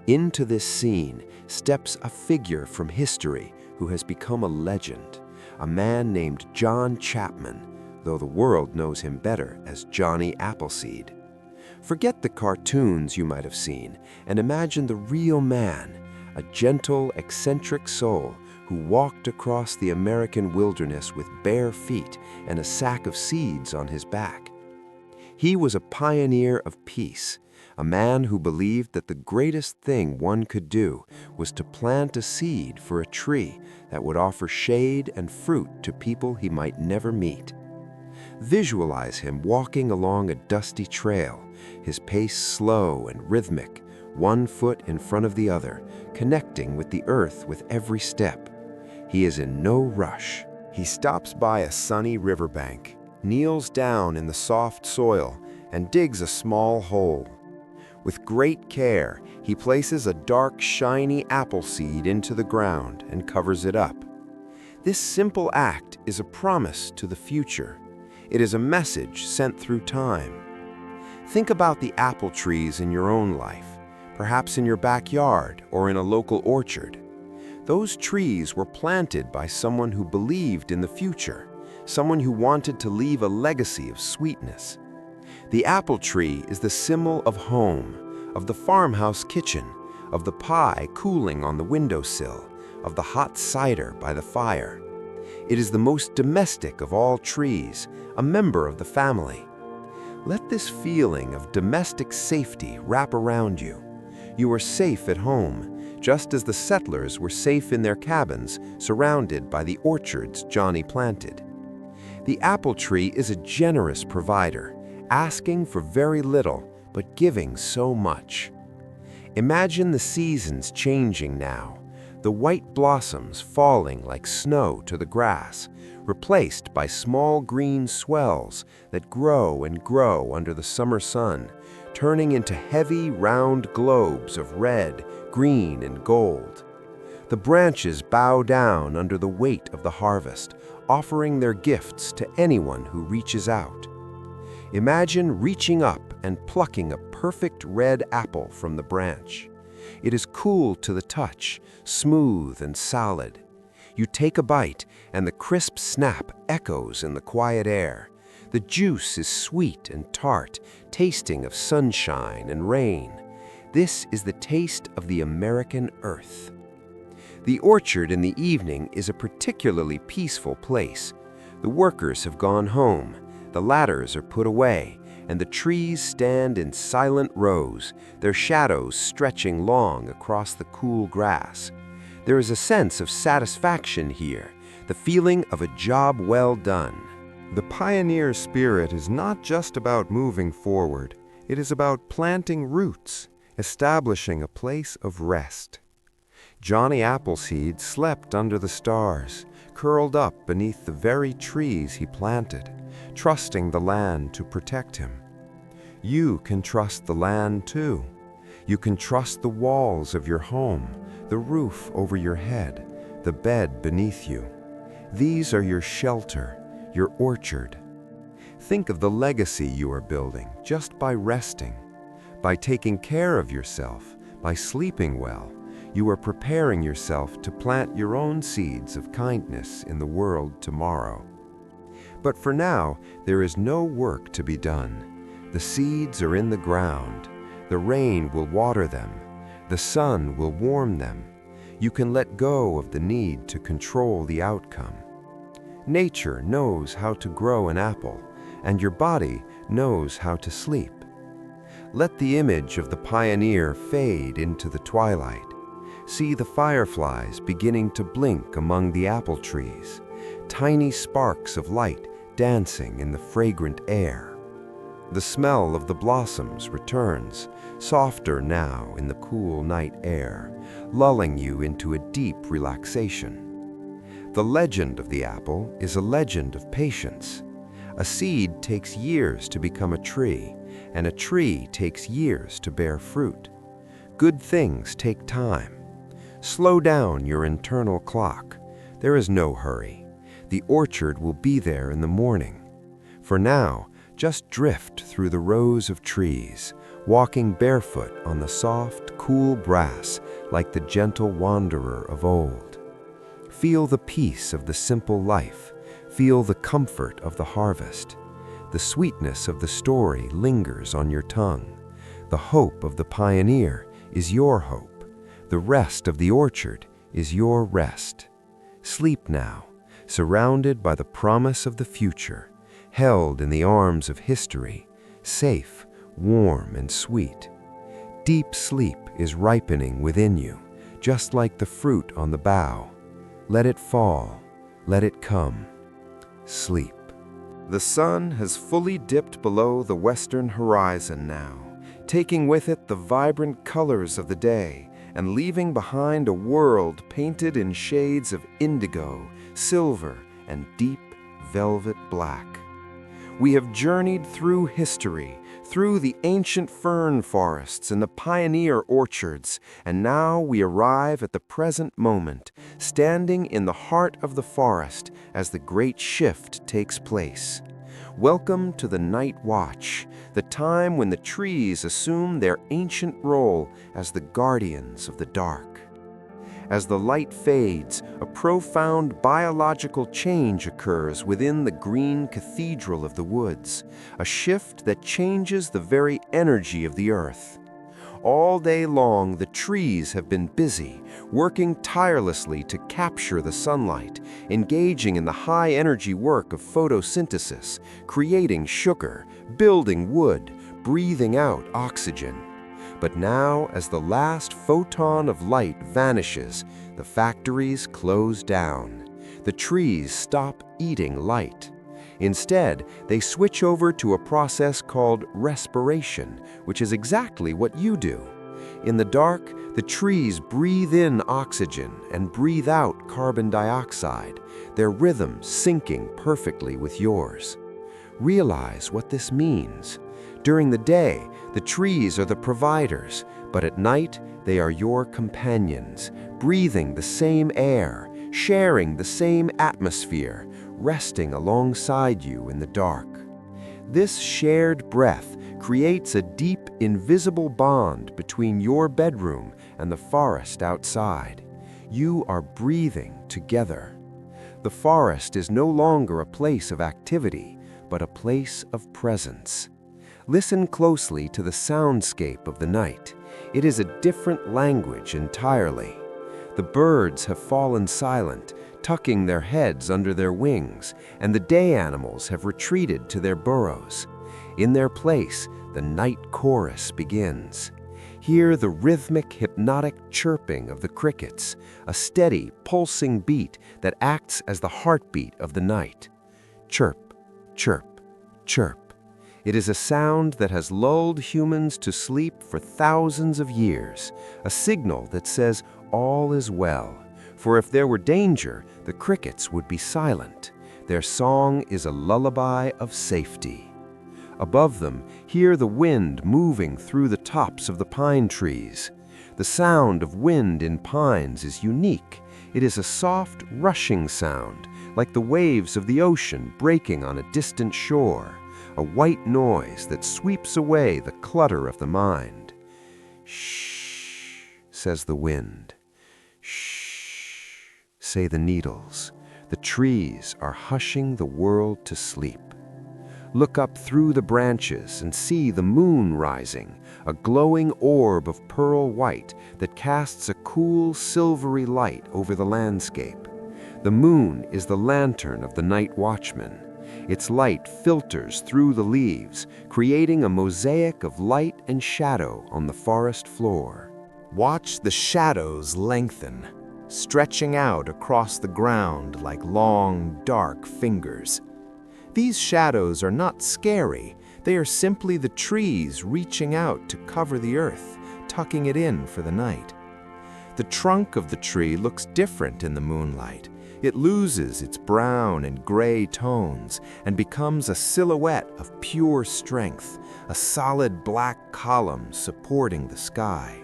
Into this scene steps a figure from history who has become a legend, a man named John Chapman, though the world knows him better as Johnny Appleseed. Forget the cartoons you might have seen and imagine the real man, a gentle, eccentric soul who walked across the American wilderness with bare feet and a sack of seeds on his back. He was a pioneer of peace, a man who believed that the greatest thing one could do was to plant a seed for a tree that would offer shade and fruit to people he might never meet. Visualize him walking along a dusty trail, his pace slow and rhythmic, one foot in front of the other, connecting with the earth with every step. He is in no rush. He stops by a sunny riverbank, kneels down in the soft soil, and digs a small hole. With great care, he places a dark, shiny apple seed into the ground and covers it up. This simple act is a promise to the future. It is a message sent through time. Think about the apple trees in your own life, perhaps in your backyard or in a local orchard. Those trees were planted by someone who believed in the future, someone who wanted to leave a legacy of sweetness. The apple tree is the symbol of home, of the farmhouse kitchen, of the pie cooling on the windowsill, of the hot cider by the fire. It is the most domestic of all trees, a member of the family. Let this feeling of domestic safety wrap around you. You are safe at home, just as the settlers were safe in their cabins, surrounded by the orchards Johnny planted. The apple tree is a generous provider, asking for very little, but giving so much. Imagine the seasons changing now, the white blossoms falling like snow to the grass, replaced by small green swells that grow and grow under the summer sun, turning into heavy, round globes of red, green, and gold. The branches bow down under the weight of the harvest, offering their gifts to anyone who reaches out. Imagine reaching up and plucking a perfect red apple from the branch. It is cool to the touch, smooth and solid. You take a bite, and the crisp snap echoes in the quiet air. The juice is sweet and tart, tasting of sunshine and rain. This is the taste of the American earth. The orchard in the evening is a particularly peaceful place. The workers have gone home, the ladders are put away, and the trees stand in silent rows, their shadows stretching long across the cool grass. There is a sense of satisfaction here, the feeling of a job well done. The pioneer spirit is not just about moving forward. It is about planting roots, establishing a place of rest. Johnny Appleseed slept under the stars, curled up beneath the very trees he planted, trusting the land to protect him. You can trust the land too. You can trust the walls of your home, the roof over your head, the bed beneath you. These are your shelter, your orchard. Think of the legacy you are building just by resting. By taking care of yourself, by sleeping well, you are preparing yourself to plant your own seeds of kindness in the world tomorrow. But for now, there is no work to be done. The seeds are in the ground. The rain will water them. The sun will warm them. You can let go of the need to control the outcome. Nature knows how to grow an apple, and your body knows how to sleep. Let the image of the pioneer fade into the twilight. See the fireflies beginning to blink among the apple trees, tiny sparks of light dancing in the fragrant air. The smell of the blossoms returns, softer now in the cool night air, lulling you into a deep relaxation. The legend of the apple is a legend of patience. A seed takes years to become a tree, and a tree takes years to bear fruit. Good things take time. Slow down your internal clock. There is no hurry. The orchard will be there in the morning. For now, just drift through the rows of trees, walking barefoot on the soft, cool grass like the gentle wanderer of old. Feel the peace of the simple life. Feel the comfort of the harvest. The sweetness of the story lingers on your tongue. The hope of the pioneer is your hope. The rest of the orchard is your rest. Sleep now, surrounded by the promise of the future, held in the arms of history, safe, warm, and sweet. Deep sleep is ripening within you, just like the fruit on the bough. Let it fall, let it come. Sleep. The sun has fully dipped below the western horizon now, taking with it the vibrant colors of the day and leaving behind a world painted in shades of indigo, silver, and deep velvet black. We have journeyed through history, through the ancient fern forests and the pioneer orchards, and now we arrive at the present moment, standing in the heart of the forest as the great shift takes place. Welcome to the night watch, the time when the trees assume their ancient role as the guardians of the dark. As the light fades, a profound biological change occurs within the green cathedral of the woods, a shift that changes the very energy of the earth. All day long, the trees have been busy, working tirelessly to capture the sunlight, engaging in the high-energy work of photosynthesis, creating sugar, building wood, breathing out oxygen. But now, as the last photon of light vanishes, the factories close down. The trees stop eating light. Instead, they switch over to a process called respiration, which is exactly what you do. In the dark, the trees breathe in oxygen and breathe out carbon dioxide, their rhythm syncing perfectly with yours. Realize what this means. During the day, the trees are the providers, but at night, they are your companions, breathing the same air, sharing the same atmosphere, resting alongside you in the dark. This shared breath creates a deep, invisible bond between your bedroom and the forest outside. You are breathing together. The forest is no longer a place of activity, but a place of presence. Listen closely to the soundscape of the night. It is a different language entirely. The birds have fallen silent, tucking their heads under their wings, and the day animals have retreated to their burrows. In their place, the night chorus begins. Hear the rhythmic, hypnotic chirping of the crickets, a steady, pulsing beat that acts as the heartbeat of the night. Chirp, chirp, chirp. It is a sound that has lulled humans to sleep for thousands of years, a signal that says all is well. For if there were danger, the crickets would be silent. Their song is a lullaby of safety. Above them, hear the wind moving through the tops of the pine trees. The sound of wind in pines is unique. It is a soft, rushing sound, like the waves of the ocean breaking on a distant shore. A white noise that sweeps away the clutter of the mind. Shh, says the wind. Shh, say the needles. The trees are hushing the world to sleep. Look up through the branches and see the moon rising, a glowing orb of pearl white that casts a cool, silvery light over the landscape. The moon is the lantern of the night watchman. Its light filters through the leaves, creating a mosaic of light and shadow on the forest floor. Watch the shadows lengthen, stretching out across the ground like long, dark fingers. These shadows are not scary. They are simply the trees reaching out to cover the earth, tucking it in for the night. The trunk of the tree looks different in the moonlight. It loses its brown and gray tones and becomes a silhouette of pure strength, a solid black column supporting the sky.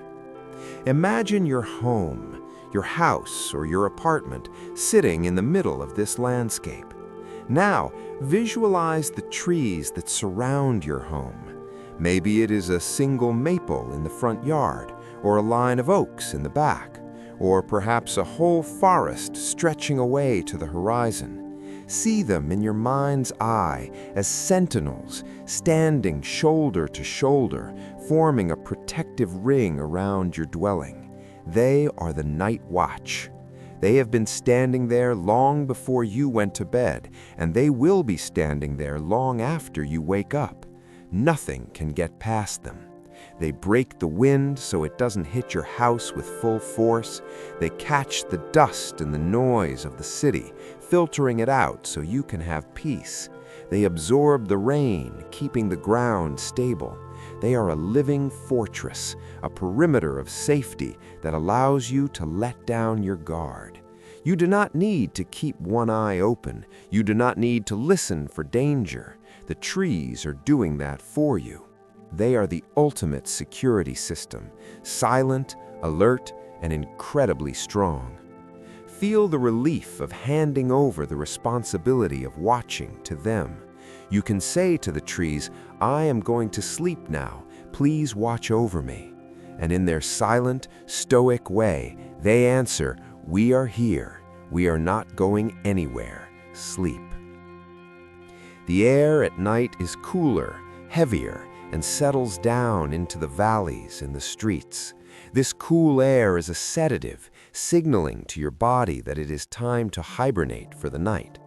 Imagine your home, your house, or your apartment sitting in the middle of this landscape. Now, visualize the trees that surround your home. Maybe it is a single maple in the front yard, or a line of oaks in the back, or perhaps a whole forest stretching away to the horizon. See them in your mind's eye as sentinels, standing shoulder to shoulder, forming a protective ring around your dwelling. They are the Night Watch. They have been standing there long before you went to bed, and they will be standing there long after you wake up. Nothing can get past them. They break the wind so it doesn't hit your house with full force. They catch the dust and the noise of the city, filtering it out so you can have peace. They absorb the rain, keeping the ground stable. They are a living fortress, a perimeter of safety that allows you to let down your guard. You do not need to keep one eye open. You do not need to listen for danger. The trees are doing that for you. They are the ultimate security system, silent, alert, and incredibly strong. Feel the relief of handing over the responsibility of watching to them. You can say to the trees, "I am going to sleep now. Please watch over me." And in their silent, stoic way, they answer, "We are here. We are not going anywhere. Sleep." The air at night is cooler, heavier, and settles down into the valleys and the streets. This cool air is a sedative, signaling to your body that it is time to hibernate for the night.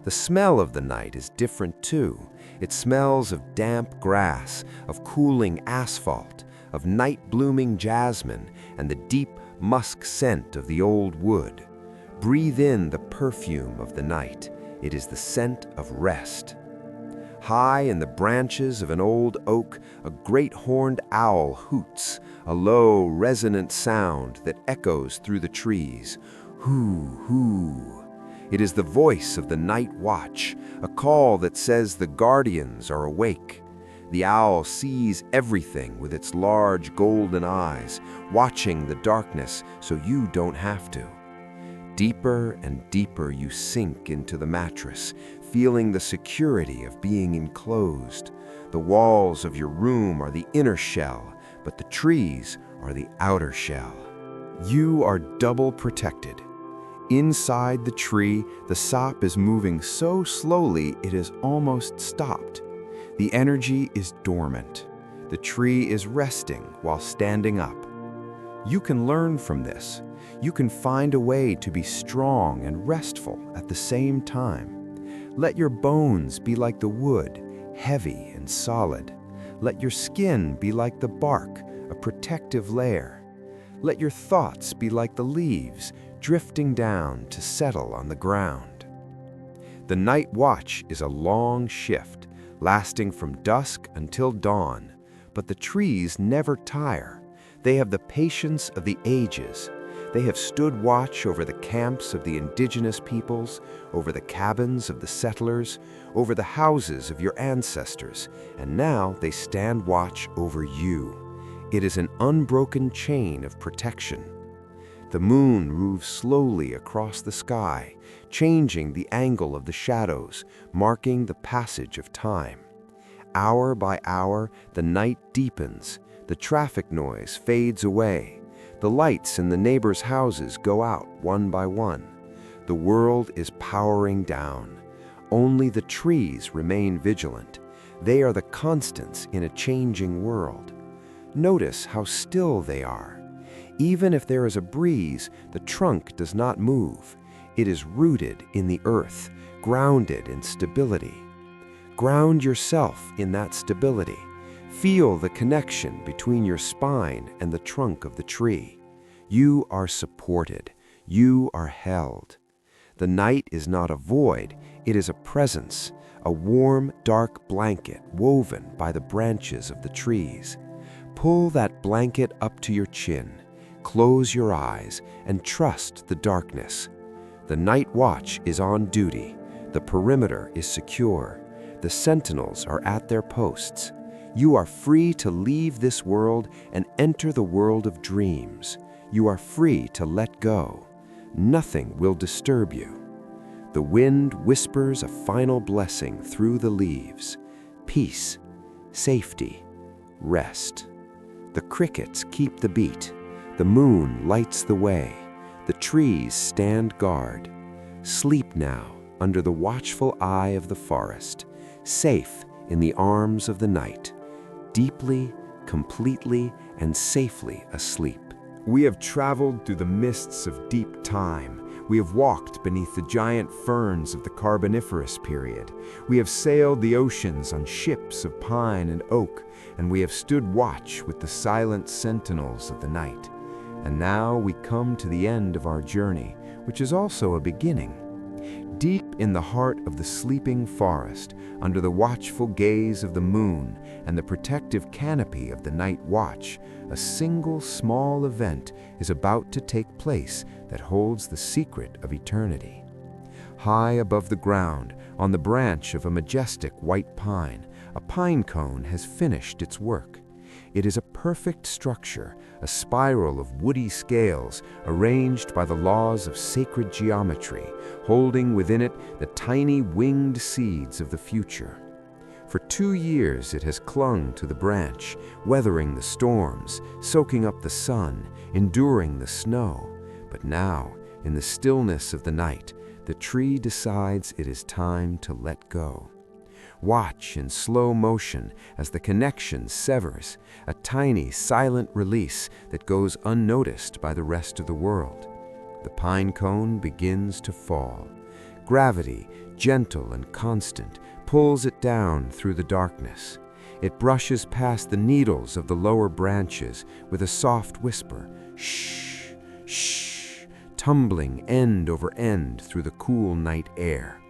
The smell of the night is different too. It smells of damp grass, of cooling asphalt, of night-blooming jasmine, and the deep musk scent of the old wood. Breathe in the perfume of the night. It is the scent of rest. High in the branches of an old oak, a great horned owl hoots, a low, resonant sound that echoes through the trees. Hoo, hoo. It is the voice of the Night Watch, a call that says the guardians are awake. The owl sees everything with its large golden eyes, watching the darkness so you don't have to. Deeper and deeper you sink into the mattress, feeling the security of being enclosed. The walls of your room are the inner shell, but the trees are the outer shell. You are double protected. Inside the tree, the sap is moving so slowly it is almost stopped. The energy is dormant. The tree is resting while standing up. You can learn from this. You can find a way to be strong and restful at the same time. Let your bones be like the wood, heavy and solid. Let your skin be like the bark, a protective layer. Let your thoughts be like the leaves, drifting down to settle on the ground. The Night Watch is a long shift, lasting from dusk until dawn, but the trees never tire. They have the patience of the ages. They have stood watch over the camps of the indigenous peoples, over the cabins of the settlers, over the houses of your ancestors, and now they stand watch over you. It is an unbroken chain of protection. The moon moves slowly across the sky, changing the angle of the shadows, marking the passage of time. Hour by hour, the night deepens, the traffic noise fades away. The lights in the neighbors' houses go out one by one. The world is powering down. Only the trees remain vigilant. They are the constants in a changing world. Notice how still they are. Even if there is a breeze, the trunk does not move. It is rooted in the earth, grounded in stability. Ground yourself in that stability. Feel the connection between your spine and the trunk of the tree. You are supported. You are held. The night is not a void. It is a presence, a warm, dark blanket woven by the branches of the trees. Pull that blanket up to your chin. Close your eyes and trust the darkness. The Night Watch is on duty. The perimeter is secure. The sentinels are at their posts. You are free to leave this world and enter the world of dreams. You are free to let go. Nothing will disturb you. The wind whispers a final blessing through the leaves. Peace, safety, rest. The crickets keep the beat. The moon lights the way. The trees stand guard. Sleep now, under the watchful eye of the forest, safe in the arms of the night, deeply, completely, and safely asleep. We have traveled through the mists of deep time. We have walked beneath the giant ferns of the Carboniferous period. We have sailed the oceans on ships of pine and oak, and we have stood watch with the silent sentinels of the night. And now we come to the end of our journey, which is also a beginning. Deep in the heart of the sleeping forest, under the watchful gaze of the moon and the protective canopy of the night watch, a single small event is about to take place that holds the secret of eternity. High above the ground, on the branch of a majestic white pine, a pine cone has finished its work. It is a perfect structure, a spiral of woody scales arranged by the laws of sacred geometry, holding within it the tiny winged seeds of the future. For 2 years it has clung to the branch, weathering the storms, soaking up the sun, enduring the snow. But now, in the stillness of the night, the tree decides it is time to let go. Watch in slow motion as the connection severs, a tiny, silent release that goes unnoticed by the rest of the world. The pine cone begins to fall. Gravity, gentle and constant, pulls it down through the darkness. It brushes past the needles of the lower branches with a soft whisper, shh, shh, tumbling end over end through the cool night air.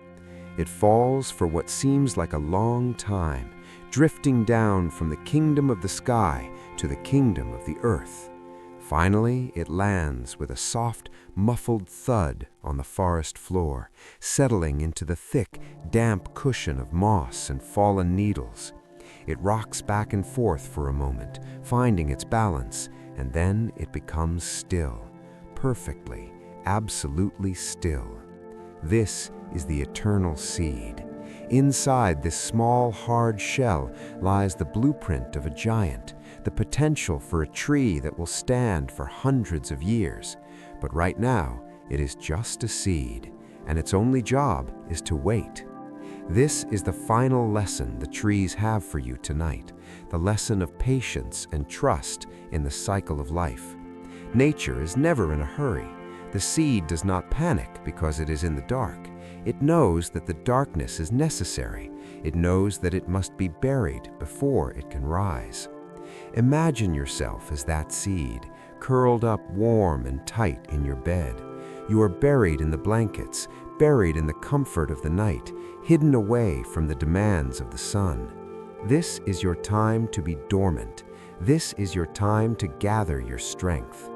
It falls for what seems like a long time, drifting down from the kingdom of the sky to the kingdom of the earth. Finally, it lands with a soft, muffled thud on the forest floor, settling into the thick, damp cushion of moss and fallen needles. It rocks back and forth for a moment, finding its balance, and then it becomes still, perfectly, absolutely still. This is the eternal seed. Inside this small, hard shell lies the blueprint of a giant, the potential for a tree that will stand for hundreds of years. But right now, it is just a seed, and its only job is to wait. This is the final lesson the trees have for you tonight, the lesson of patience and trust in the cycle of life. Nature is never in a hurry. The seed does not panic because it is in the dark. It knows that the darkness is necessary. It knows that it must be buried before it can rise. Imagine yourself as that seed, curled up warm and tight in your bed. You are buried in the blankets, buried in the comfort of the night, hidden away from the demands of the sun. This is your time to be dormant. This is your time to gather your strength.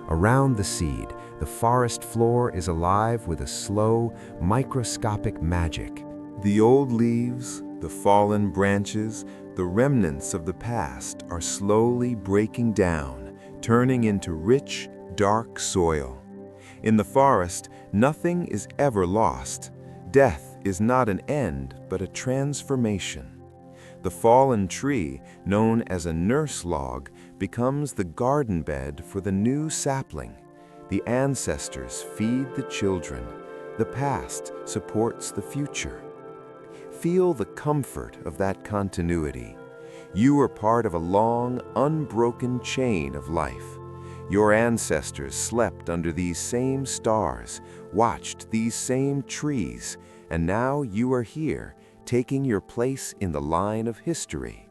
Around the seed, the forest floor is alive with a slow, microscopic magic. The old leaves, the fallen branches, the remnants of the past are slowly breaking down, turning into rich, dark soil. In the forest, nothing is ever lost. Death is not an end, but a transformation. The fallen tree, known as a nurse log, becomes the garden bed for the new sapling. The ancestors feed the children. The past supports the future. Feel the comfort of that continuity. You are part of a long, unbroken chain of life. Your ancestors slept under these same stars, watched these same trees, and now you are here, taking your place in the line of history.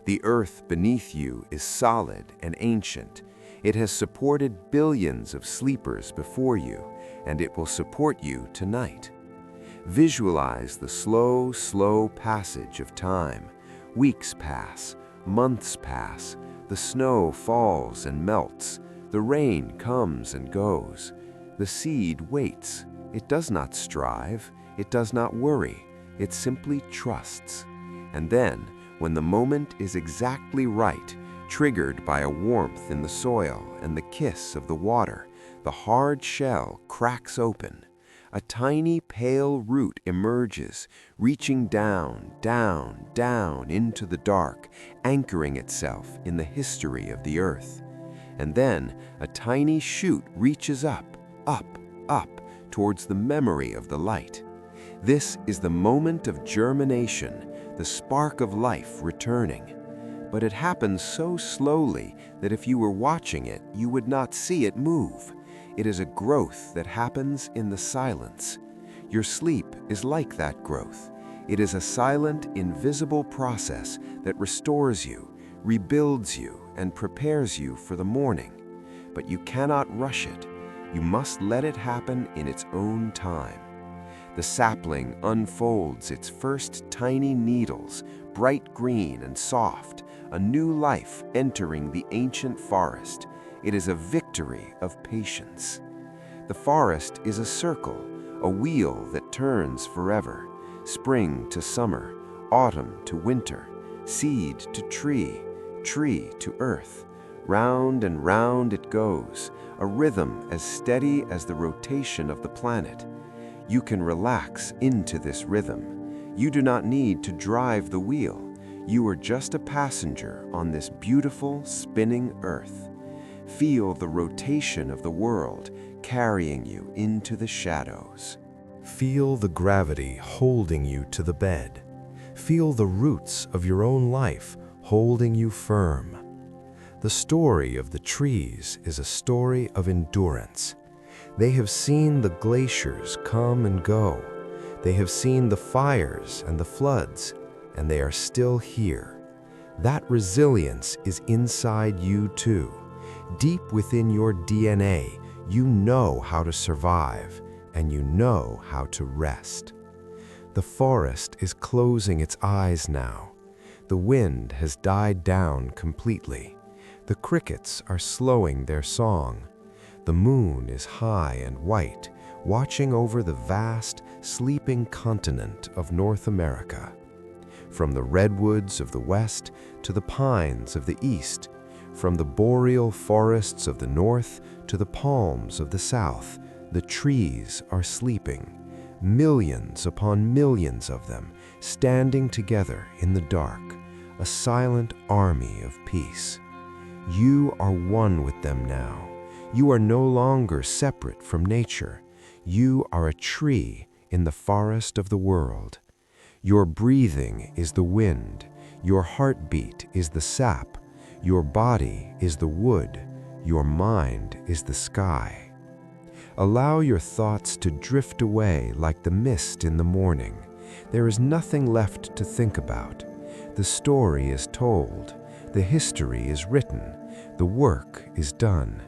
The earth beneath you is solid and ancient. It has supported billions of sleepers before you, and it will support you tonight. Visualize the slow, slow passage of time. Weeks pass, months pass, the snow falls and melts, the rain comes and goes. The seed waits. It does not strive, it does not worry, it simply trusts. And then, when the moment is exactly right, triggered by a warmth in the soil and the kiss of the water, the hard shell cracks open. A tiny pale root emerges, reaching down, down, down into the dark, anchoring itself in the history of the earth. And then a tiny shoot reaches up, up, up, towards the memory of the light. This is the moment of germination, the spark of life returning. But it happens so slowly that if you were watching it, you would not see it move. It is a growth that happens in the silence. Your sleep is like that growth. It is a silent, invisible process that restores you, rebuilds you, and prepares you for the morning. But you cannot rush it. You must let it happen in its own time. The sapling unfolds its first tiny needles, bright green and soft, a new life entering the ancient forest. It is a victory of patience. The forest is a circle, a wheel that turns forever, spring to summer, autumn to winter, seed to tree, tree to earth. Round and round it goes, a rhythm as steady as the rotation of the planet. You can relax into this rhythm. You do not need to drive the wheel. You are just a passenger on this beautiful, spinning earth. Feel the rotation of the world carrying you into the shadows. Feel the gravity holding you to the bed. Feel the roots of your own life holding you firm. The story of the trees is a story of endurance. They have seen the glaciers come and go. They have seen the fires and the floods, and they are still here. That resilience is inside you too. Deep within your DNA, you know how to survive, and you know how to rest. The forest is closing its eyes now. The wind has died down completely. The crickets are slowing their song. The moon is high and white, watching over the vast, sleeping continent of North America. From the redwoods of the west to the pines of the east, from the boreal forests of the north to the palms of the south, the trees are sleeping, millions upon millions of them, standing together in the dark, a silent army of peace. You are one with them now. You are no longer separate from nature. You are a tree in the forest of the world. Your breathing is the wind. Your heartbeat is the sap. Your body is the wood. Your mind is the sky. Allow your thoughts to drift away like the mist in the morning. There is nothing left to think about. The story is told. The history is written. The work is done.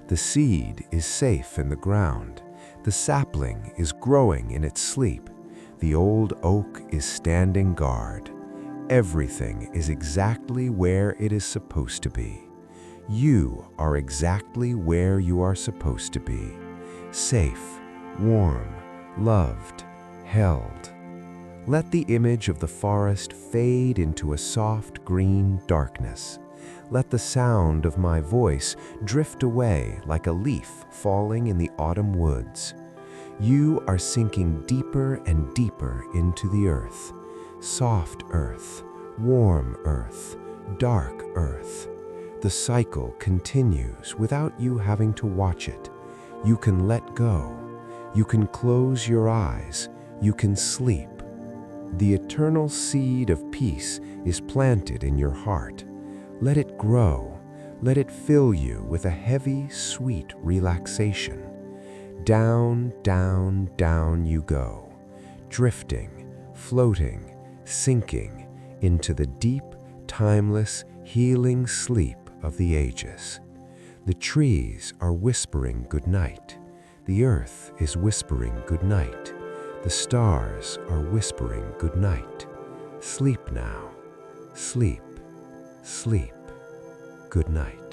The seed is safe in the ground. The sapling is growing in its sleep. The old oak is standing guard. Everything is exactly where it is supposed to be. You are exactly where you are supposed to be. Safe, warm, loved, held. Let the image of the forest fade into a soft green darkness. Let the sound of my voice drift away like a leaf falling in the autumn woods. You are sinking deeper and deeper into the earth. Soft earth, warm earth, dark earth. The cycle continues without you having to watch it. You can let go. You can close your eyes. You can sleep. The eternal seed of peace is planted in your heart. Let it grow. Let it fill you with a heavy, sweet relaxation. Down, down, down you go, drifting, floating, sinking into the deep, timeless, healing sleep of the ages. The trees are whispering good night. The earth is whispering good night. The stars are whispering good night. Sleep now. Sleep. Sleep. Good night.